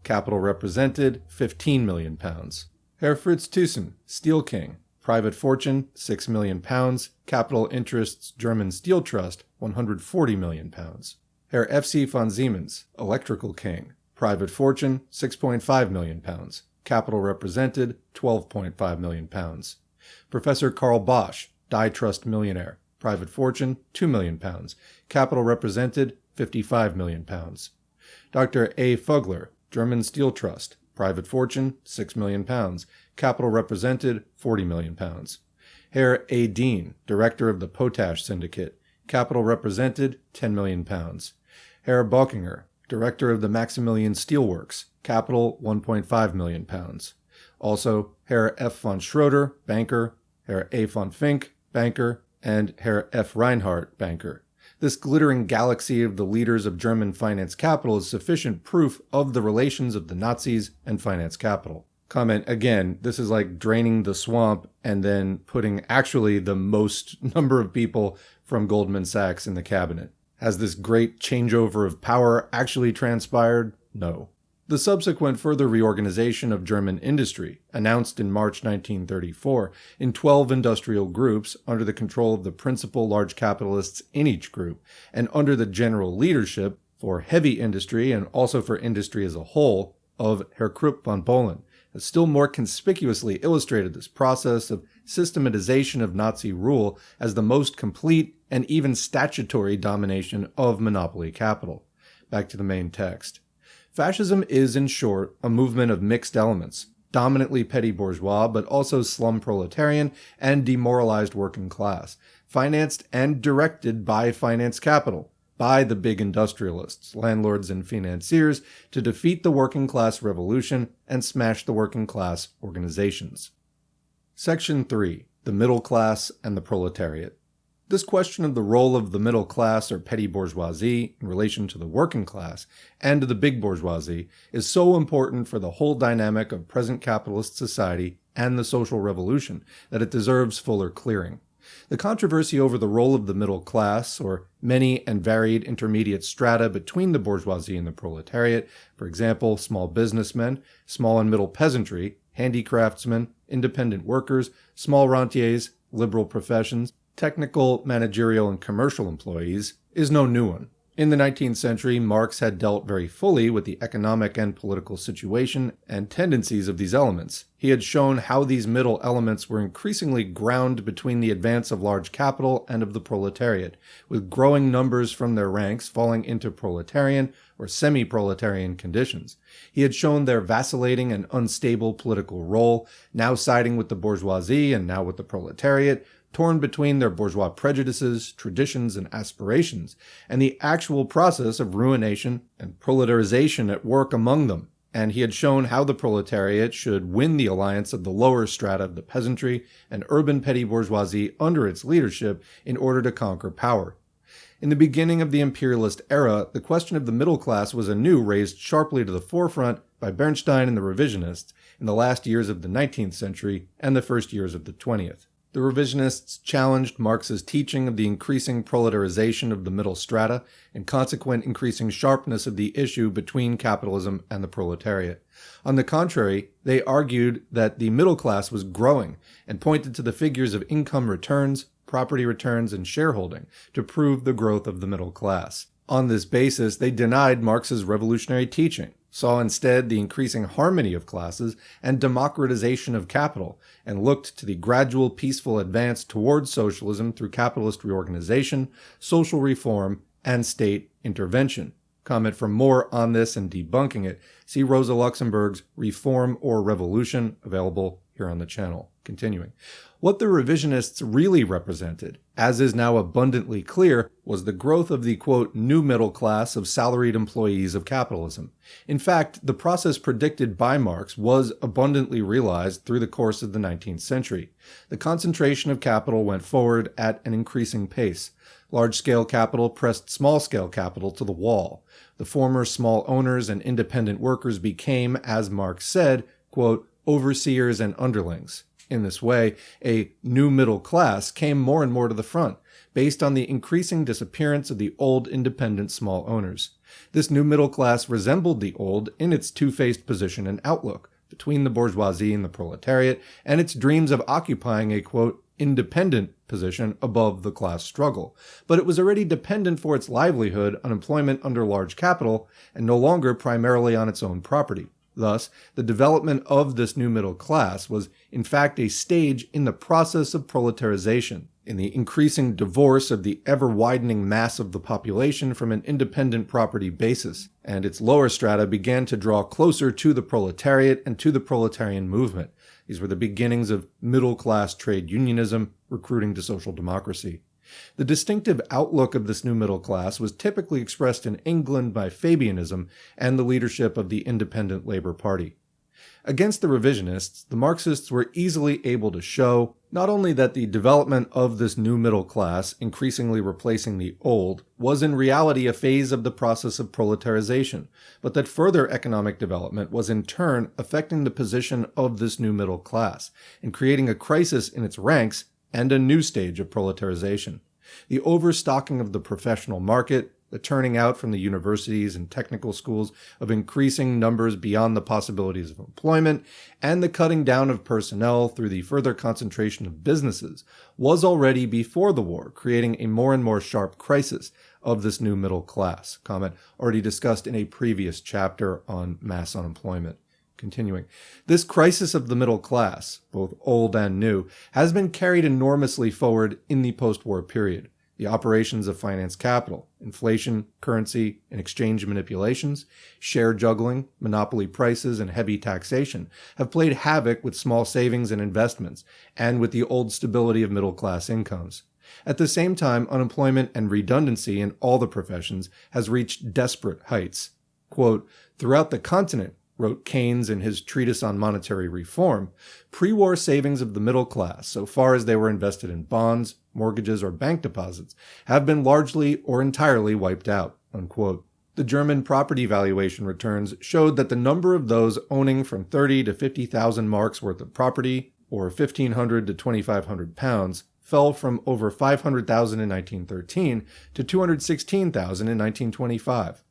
capital represented, £15 million. Herr Fritz Thyssen, steel king, private fortune, £6 million, capital interests German Steel Trust, £140 million. Herr F.C. von Siemens, electrical king, private fortune, £6.5 million, capital represented, £12.5 million. Professor Karl Bosch, die trust millionaire, private fortune, £2 million, capital represented, £55 million. Dr. A. Fugler, German Steel Trust, private fortune, £6 million, capital represented, £40 million. Herr A. Dean, director of the Potash Syndicate, capital represented, £10 million. Herr Bockinger, director of the Maximilian Steelworks, capital £1.5 million. Also, Herr F. von Schroeder, banker, Herr A. von Fink, banker, and Herr F. Reinhardt, banker. This glittering galaxy of the leaders of German finance capital is sufficient proof of the relations of the Nazis and finance capital. Comment, again, this is like draining the swamp and then putting actually the most number of people from Goldman Sachs in the cabinet. Has this great changeover of power actually transpired? No. The subsequent further reorganization of German industry, announced in March 1934 in 12 industrial groups under the control of the principal large capitalists in each group, and under the general leadership, for heavy industry and also for industry as a whole, of Herr Krupp von Bohlen, has still more conspicuously illustrated this process of systematization of Nazi rule as the most complete and even statutory domination of monopoly capital. Back to the main text. Fascism is, in short, a movement of mixed elements, dominantly petty bourgeois, but also slum proletarian and demoralized working class, financed and directed by finance capital, by the big industrialists, landlords, and financiers to defeat the working class revolution and smash the working class organizations. Section 3. The Middle Class and the Proletariat. This question of the role of the middle class or petty bourgeoisie in relation to the working class and to the big bourgeoisie is so important for the whole dynamic of present capitalist society and the social revolution that it deserves fuller clearing. The controversy over the role of the middle class, or many and varied intermediate strata between the bourgeoisie and the proletariat, for example, small businessmen, small and middle peasantry, handicraftsmen, independent workers, small rentiers, liberal professions, technical, managerial, and commercial employees, is no new one. In the 19th century, Marx had dealt very fully with the economic and political situation and tendencies of these elements. He had shown how these middle elements were increasingly ground between the advance of large capital and of the proletariat, with growing numbers from their ranks falling into proletarian or semi-proletarian conditions. He had shown their vacillating and unstable political role, now siding with the bourgeoisie and now with the proletariat, torn between their bourgeois prejudices, traditions, and aspirations, and the actual process of ruination and proletarization at work among them. And he had shown how the proletariat should win the alliance of the lower strata of the peasantry and urban petty bourgeoisie under its leadership in order to conquer power. In the beginning of the imperialist era, the question of the middle class was anew raised sharply to the forefront by Bernstein and the revisionists in the last years of the 19th century and the first years of the 20th. The revisionists challenged Marx's teaching of the increasing proletarization of the middle strata and consequent increasing sharpness of the issue between capitalism and the proletariat. On the contrary, they argued that the middle class was growing and pointed to the figures of income returns, property returns, and shareholding to prove the growth of the middle class. On this basis, they denied Marx's revolutionary teaching, saw instead the increasing harmony of classes and democratization of capital, and looked to the gradual peaceful advance towards socialism through capitalist reorganization, social reform, and state intervention. Comment for more on this and debunking it, see Rosa Luxemburg's Reform or Revolution, available here on the channel. Continuing. What the revisionists really represented, as is now abundantly clear, was the growth of the, quote, new middle class of salaried employees of capitalism. In fact, the process predicted by Marx was abundantly realized through the course of the 19th century. The concentration of capital went forward at an increasing pace. Large-scale capital pressed small-scale capital to the wall. The former small owners and independent workers became, as Marx said, quote, overseers and underlings. In this way, a new middle class came more and more to the front, based on the increasing disappearance of the old independent small owners. This new middle class resembled the old in its two-faced position and outlook, between the bourgeoisie and the proletariat, and its dreams of occupying a, quote, independent position above the class struggle. But it was already dependent for its livelihood on employment under large capital, and no longer primarily on its own property. Thus, the development of this new middle class was in fact a stage in the process of proletarization, in the increasing divorce of the ever-widening mass of the population from an independent property basis, and its lower strata began to draw closer to the proletariat and to the proletarian movement. These were the beginnings of middle-class trade unionism, recruiting to social democracy. The distinctive outlook of this new middle class was typically expressed in England by Fabianism and the leadership of the Independent Labour Party. Against the revisionists, the Marxists were easily able to show not only that the development of this new middle class, increasingly replacing the old, was in reality a phase of the process of proletarization, but that further economic development was in turn affecting the position of this new middle class and creating a crisis in its ranks and a new stage of proletarization. The overstocking of the professional market, the turning out from the universities and technical schools of increasing numbers beyond the possibilities of employment, and the cutting down of personnel through the further concentration of businesses, was already before the war creating a more and more sharp crisis of this new middle class. Comment already discussed in a previous chapter on mass unemployment. Continuing, this crisis of the middle class, both old and new, has been carried enormously forward in the post-war period. The operations of finance capital, inflation, currency, and exchange manipulations, share juggling, monopoly prices, and heavy taxation have played havoc with small savings and investments, and with the old stability of middle-class incomes. At the same time, unemployment and redundancy in all the professions has reached desperate heights. Quote, throughout the continent, wrote Keynes in his Treatise on Monetary Reform, pre-war savings of the middle class, so far as they were invested in bonds, mortgages, or bank deposits, have been largely or entirely wiped out. Unquote. The German property valuation returns showed that the number of those owning from 30 to 50,000 marks worth of property, or 1,500 to 2,500 pounds, fell from over 500,000 in 1913 to 216,000 in 1925.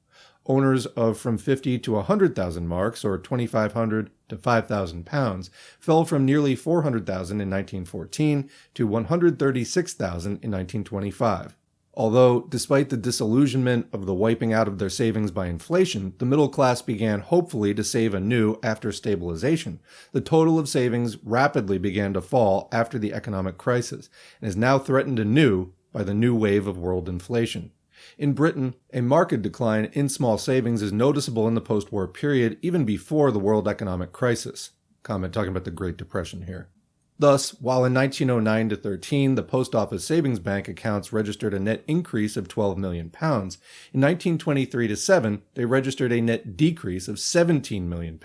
Owners of from 50 to 100,000 marks, or 2,500 to 5,000 pounds, fell from nearly 400,000 in 1914 to 136,000 in 1925. Although, despite the disillusionment of the wiping out of their savings by inflation, the middle class began hopefully to save anew after stabilization. The total of savings rapidly began to fall after the economic crisis, and is now threatened anew by the new wave of world inflation. In Britain, a marked decline in small savings is noticeable in the post-war period, even before the world economic crisis. Comment talking about the Great Depression here. Thus, while in 1909 to 13 the Post Office Savings Bank accounts registered a net increase of £12 million, in 1923 to 7 they registered a net decrease of £17 million,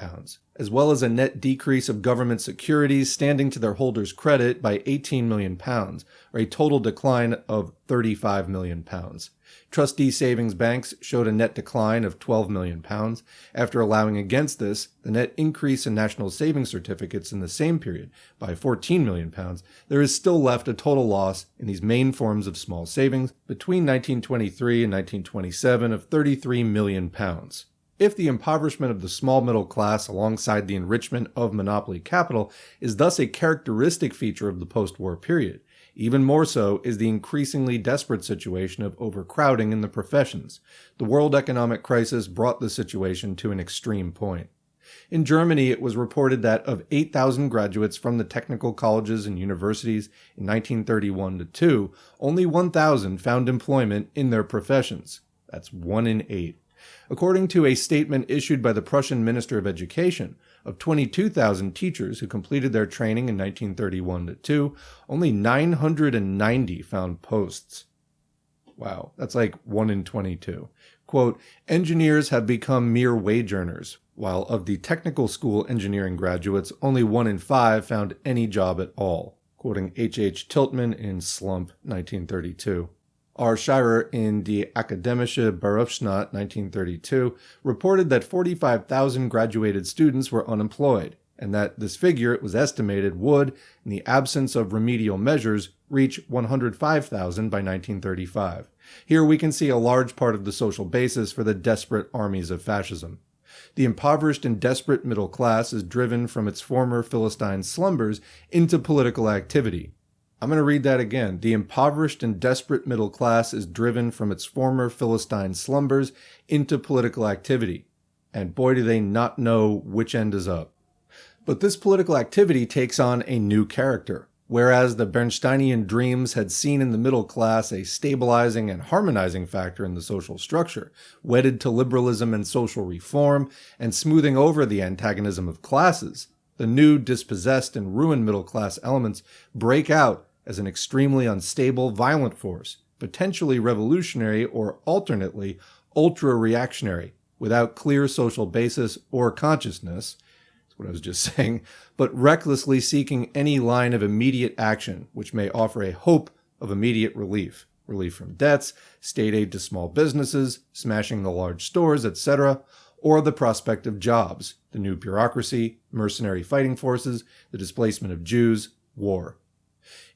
as well as a net decrease of government securities standing to their holders' credit by £18 million, or a total decline of £35 million. Trustee savings banks showed a net decline of £12 million. After allowing against this, the net increase in national savings certificates in the same period by £14 million, there is still left a total loss in these main forms of small savings between 1923 and 1927 of £33 million. If the impoverishment of the small middle class alongside the enrichment of monopoly capital is thus a characteristic feature of the post-war period, even more so is the increasingly desperate situation of overcrowding in the professions. The world economic crisis brought the situation to an extreme point. In Germany, it was reported that of 8,000 graduates from the technical colleges and universities in 1931 to 2, only 1,000 found employment in their professions. That's 1 in 8. According to a statement issued by the Prussian Minister of Education, of 22,000 teachers who completed their training in 1931 to 2, only 990 found posts. Wow, that's like 1 in 22. Quote, engineers have become mere wage earners, while of the technical school engineering graduates, only 1 in 5 found any job at all. Quoting H. Tiltman in Slump, 1932. R. Scheirer in Die Akademische Berufsschnitt 1932 reported that 45,000 graduated students were unemployed, and that this figure, it was estimated, would, in the absence of remedial measures, reach 105,000 by 1935. Here we can see a large part of the social basis for the desperate armies of fascism. The impoverished and desperate middle class is driven from its former Philistine slumbers into political activity. I'm going to read that again. The impoverished and desperate middle class is driven from its former Philistine slumbers into political activity. And boy, do they not know which end is up. But this political activity takes on a new character. Whereas the Bernsteinian dreams had seen in the middle class a stabilizing and harmonizing factor in the social structure, wedded to liberalism and social reform, and smoothing over the antagonism of classes, the new dispossessed and ruined middle class elements break out as an extremely unstable, violent force, potentially revolutionary or alternately ultra-reactionary, without clear social basis or consciousness, that's what I was just saying, but recklessly seeking any line of immediate action which may offer a hope of immediate relief. Relief from debts, state aid to small businesses, smashing the large stores, etc., or the prospect of jobs, the new bureaucracy, mercenary fighting forces, the displacement of Jews, war.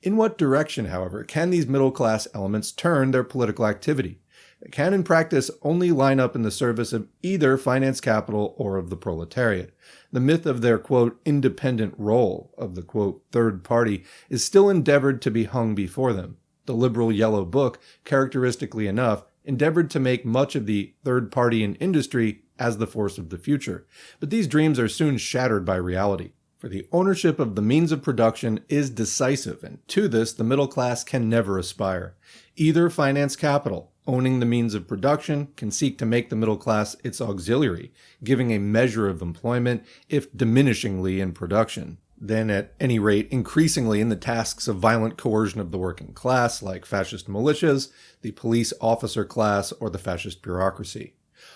In what direction, however, can these middle-class elements turn their political activity? that can in practice only line up in the service of either finance capital or of the proletariat. The myth of their, quote, independent role of the, quote, third party is still endeavored to be hung before them. The liberal Yellow Book, characteristically enough, endeavored to make much of the third party in industry as the force of the future. But these dreams are soon shattered by reality. For the ownership of the means of production is decisive, and to this the middle class can never aspire. Either finance capital, owning the means of production, can seek to make the middle class its auxiliary, giving a measure of employment, if diminishingly in production. Then, at any rate, increasingly in the tasks of violent coercion of the working class, like fascist militias, the police officer class, or the fascist bureaucracy.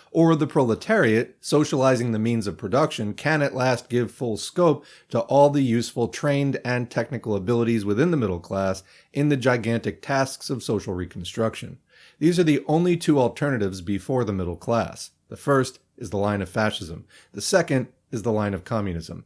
Or the proletariat, socializing the means of production, can at last give full scope to all the useful trained and technical abilities within the middle class in the gigantic tasks of social reconstruction. These are the only two alternatives before the middle class. The first is the line of fascism. The second is the line of communism.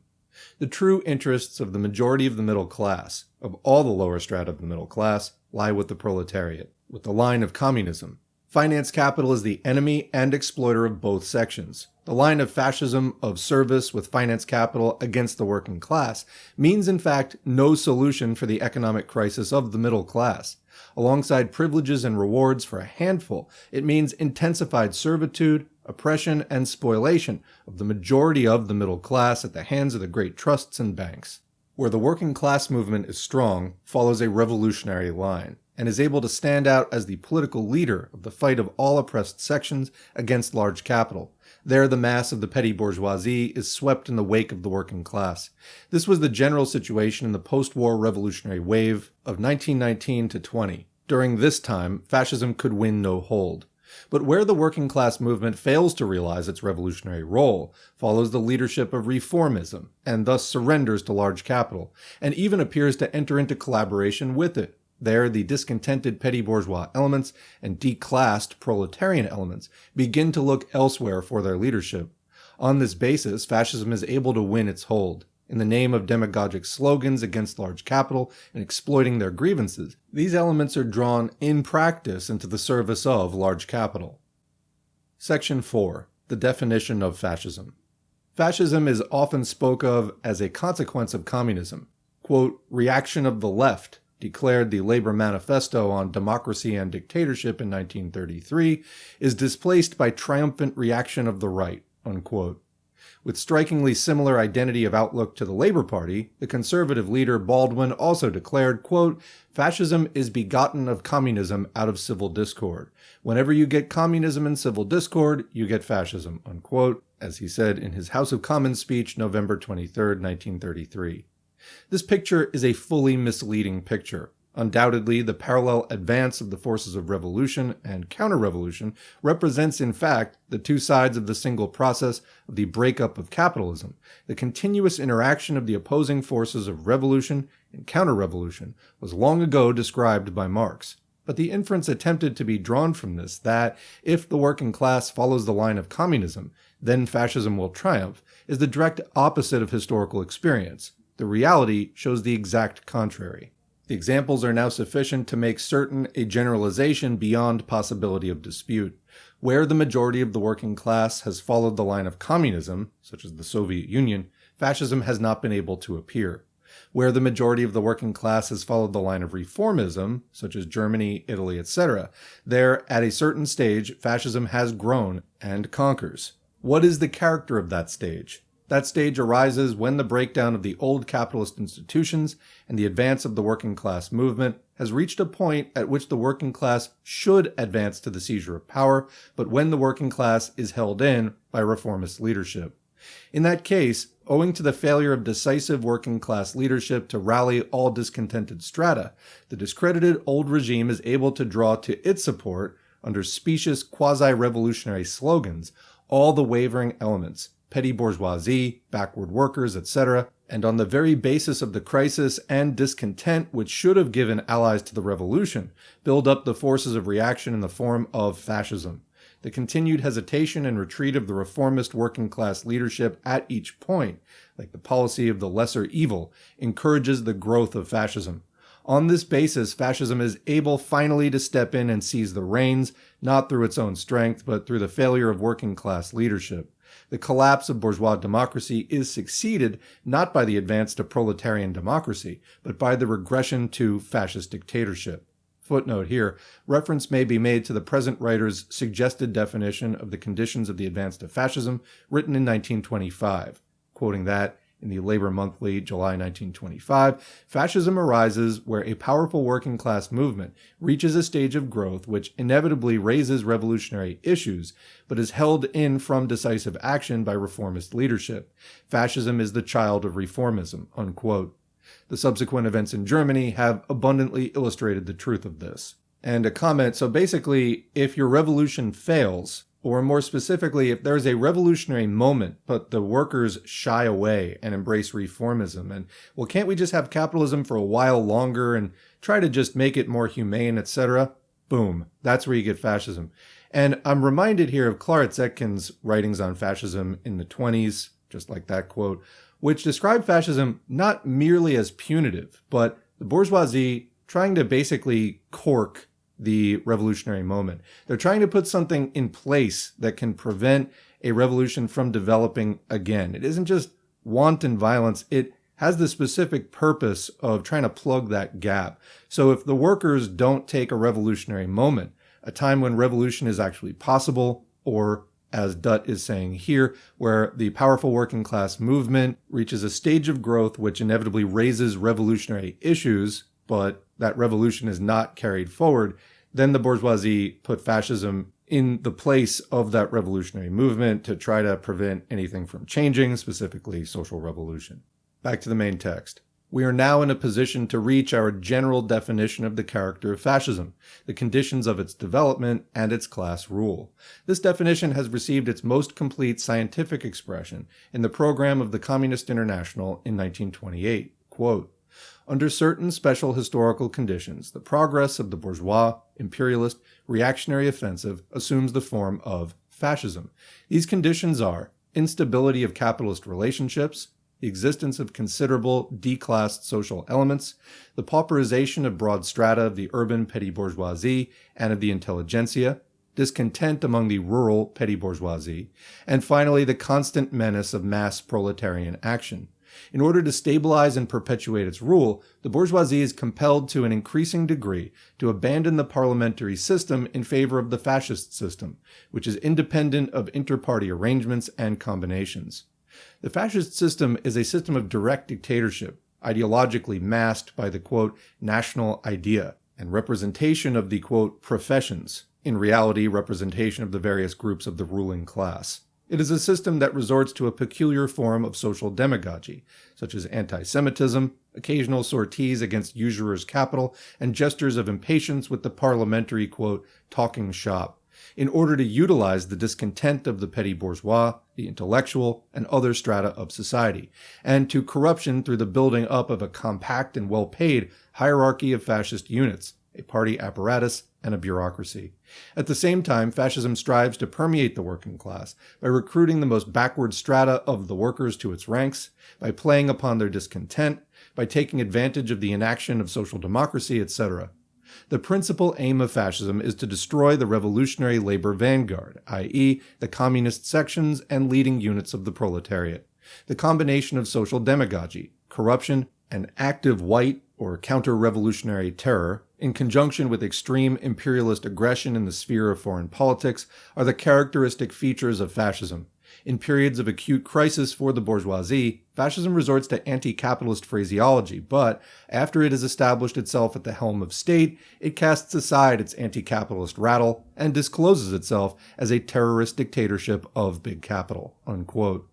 The true interests of the majority of the middle class, of all the lower strata of the middle class, lie with the proletariat, with the line of communism. Finance capital is the enemy and exploiter of both sections. The line of fascism of service with finance capital against the working class means in fact no solution for the economic crisis of the middle class. Alongside privileges and rewards for a handful, it means intensified servitude, oppression, and spoliation of the majority of the middle class at the hands of the great trusts and banks. Where the working class movement is strong, follows a revolutionary line, and is able to stand out as the political leader of the fight of all oppressed sections against large capital. There the mass of the petty bourgeoisie is swept in the wake of the working class. This was the general situation in the post-war revolutionary wave of 1919 to 20. During this time, fascism could win no hold. But where the working class movement fails to realize its revolutionary role, follows the leadership of reformism, and thus surrenders to large capital, and even appears to enter into collaboration with it. There, the discontented petty bourgeois elements and declassed proletarian elements begin to look elsewhere for their leadership. On this basis, fascism is able to win its hold. In the name of demagogic slogans against large capital and exploiting their grievances, these elements are drawn in practice into the service of large capital. Section 4. The Definition of Fascism. Fascism is often spoke of as a consequence of communism. Quote, reaction of the left, declared the Labor Manifesto on Democracy and Dictatorship in 1933, is displaced by triumphant reaction of the right, unquote. With strikingly similar identity of outlook to the Labor Party, the conservative leader Baldwin also declared, quote, fascism is begotten of communism out of civil discord. Whenever you get communism and civil discord, you get fascism, unquote, as he said in his House of Commons speech November 23, 1933. This picture is a fully misleading picture. Undoubtedly, the parallel advance of the forces of revolution and counter-revolution represents, in fact, the two sides of the single process of the breakup of capitalism. The continuous interaction of the opposing forces of revolution and counter-revolution was long ago described by Marx. But the inference attempted to be drawn from this that, if the working class follows the line of communism, then fascism will triumph, is the direct opposite of historical experience. The reality shows the exact contrary. The examples are now sufficient to make certain a generalization beyond possibility of dispute. Where the majority of the working class has followed the line of communism, such as the Soviet Union, fascism has not been able to appear. Where the majority of the working class has followed the line of reformism, such as Germany, Italy, etc., there, at a certain stage, fascism has grown and conquers. What is the character of that stage? That stage arises when the breakdown of the old capitalist institutions and the advance of the working class movement has reached a point at which the working class should advance to the seizure of power, but when the working class is held in by reformist leadership. In that case, owing to the failure of decisive working class leadership to rally all discontented strata, the discredited old regime is able to draw to its support, under specious quasi-revolutionary slogans, all the wavering elements, petty bourgeoisie, backward workers, etc., and on the very basis of the crisis and discontent which should have given allies to the revolution, build up the forces of reaction in the form of fascism. The continued hesitation and retreat of the reformist working class leadership at each point, like the policy of the lesser evil, encourages the growth of fascism. On this basis, fascism is able finally to step in and seize the reins, not through its own strength, but through the failure of working class leadership. The collapse of bourgeois democracy is succeeded not by the advance to proletarian democracy, but by the regression to fascist dictatorship. Footnote here, reference may be made to the present writer's suggested definition of the conditions of the advance to fascism, written in 1925. Quoting that, in the Labor Monthly, July 1925, fascism arises where a powerful working class movement reaches a stage of growth which inevitably raises revolutionary issues, but is held in from decisive action by reformist leadership. Fascism is the child of reformism, unquote. The subsequent events in Germany have abundantly illustrated the truth of this. And a comment, so basically, if your revolution fails, or more specifically, if there's a revolutionary moment, but the workers shy away and embrace reformism, and, well, can't we just have capitalism for a while longer and try to just make it more humane, etc.? Boom. That's where you get fascism. And I'm reminded here of Clara Zetkin's writings on fascism in the 1920s, just like that quote, which describe fascism not merely as punitive, but the bourgeoisie trying to basically cork the revolutionary moment. They're trying to put something in place that can prevent a revolution from developing again. It isn't just wanton violence. It has the specific purpose of trying to plug that gap. So if the workers don't take a revolutionary moment, a time when revolution is actually possible, or as Dutt is saying here, where the powerful working class movement reaches a stage of growth which inevitably raises revolutionary issues, but that revolution is not carried forward, then the bourgeoisie put fascism in the place of that revolutionary movement to try to prevent anything from changing, specifically social revolution. Back to the main text. We are now in a position to reach our general definition of the character of fascism, the conditions of its development, and its class rule. This definition has received its most complete scientific expression in the program of the Communist International in 1928. Quote, "Under certain special historical conditions, the progress of the bourgeois, imperialist, reactionary offensive assumes the form of fascism. These conditions are instability of capitalist relationships, the existence of considerable declassed social elements, the pauperization of broad strata of the urban petty bourgeoisie and of the intelligentsia, discontent among the rural petty bourgeoisie, and finally the constant menace of mass proletarian action. In order to stabilize and perpetuate its rule, the bourgeoisie is compelled to an increasing degree to abandon the parliamentary system in favor of the fascist system, which is independent of inter-party arrangements and combinations. The fascist system is a system of direct dictatorship, ideologically masked by the, quote, national idea and representation of the, quote, professions, in reality representation of the various groups of the ruling class. It is a system that resorts to a peculiar form of social demagogy, such as anti-Semitism, occasional sorties against usurers' capital, and gestures of impatience with the parliamentary, quote, talking shop, in order to utilize the discontent of the petty bourgeois, the intellectual, and other strata of society, and to corruption through the building up of a compact and well-paid hierarchy of fascist units, a party apparatus, and a bureaucracy. At the same time, fascism strives to permeate the working class by recruiting the most backward strata of the workers to its ranks, by playing upon their discontent, by taking advantage of the inaction of social democracy, etc. The principal aim of fascism is to destroy the revolutionary labor vanguard, i.e., the communist sections and leading units of the proletariat. The combination of social demagogy, corruption, and active white or counter-revolutionary terror, in conjunction with extreme imperialist aggression in the sphere of foreign politics, are the characteristic features of fascism. In periods of acute crisis for the bourgeoisie, fascism resorts to anti-capitalist phraseology, but after it has established itself at the helm of state, it casts aside its anti-capitalist rattle and discloses itself as a terrorist dictatorship of big capital." Unquote.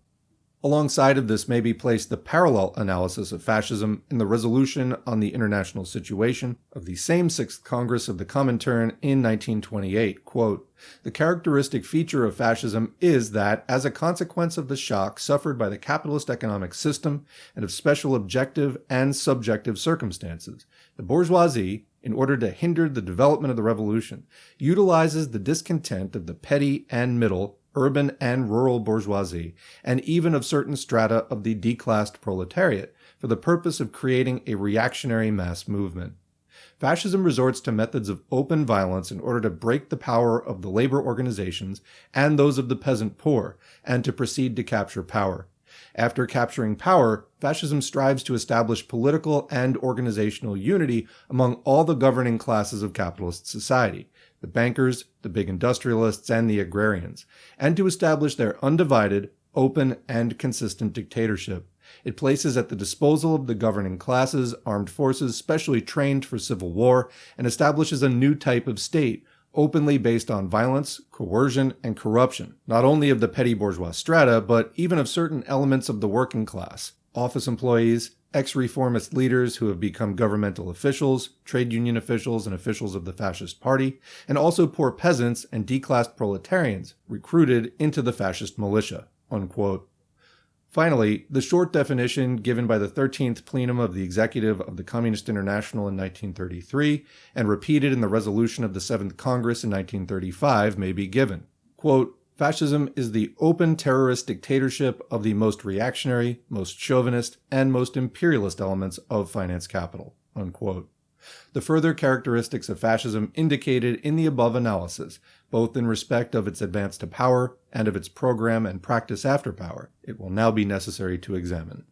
Alongside of this may be placed the parallel analysis of fascism in the resolution on the international situation of the same Sixth Congress of the Comintern in 1928. Quote, "The characteristic feature of fascism is that, as a consequence of the shock suffered by the capitalist economic system and of special objective and subjective circumstances, the bourgeoisie, in order to hinder the development of the revolution, utilizes the discontent of the petty and middle, urban and rural bourgeoisie, and even of certain strata of the declassed proletariat, for the purpose of creating a reactionary mass movement." Fascism resorts to methods of open violence in order to break the power of the labor organizations and those of the peasant poor, and to proceed to capture power. After capturing power, fascism strives to establish political and organizational unity among all the governing classes of capitalist society, the bankers, the big industrialists, and the agrarians, and to establish their undivided, open, and consistent dictatorship. It places at the disposal of the governing classes armed forces specially trained for civil war, and establishes a new type of state, openly based on violence, coercion, and corruption, not only of the petty bourgeois strata, but even of certain elements of the working class, office employees, ex-reformist leaders who have become governmental officials, trade union officials, and officials of the fascist party, and also poor peasants and declassed proletarians recruited into the fascist militia." Unquote. Finally, the short definition given by the 13th Plenum of the Executive of the Communist International in 1933 and repeated in the resolution of the 7th Congress in 1935 may be given. Quote, "Fascism is the open terrorist dictatorship of the most reactionary, most chauvinist, and most imperialist elements of finance capital." Unquote. The further characteristics of fascism indicated in the above analysis, both in respect of its advance to power and of its program and practice after power, it will now be necessary to examine.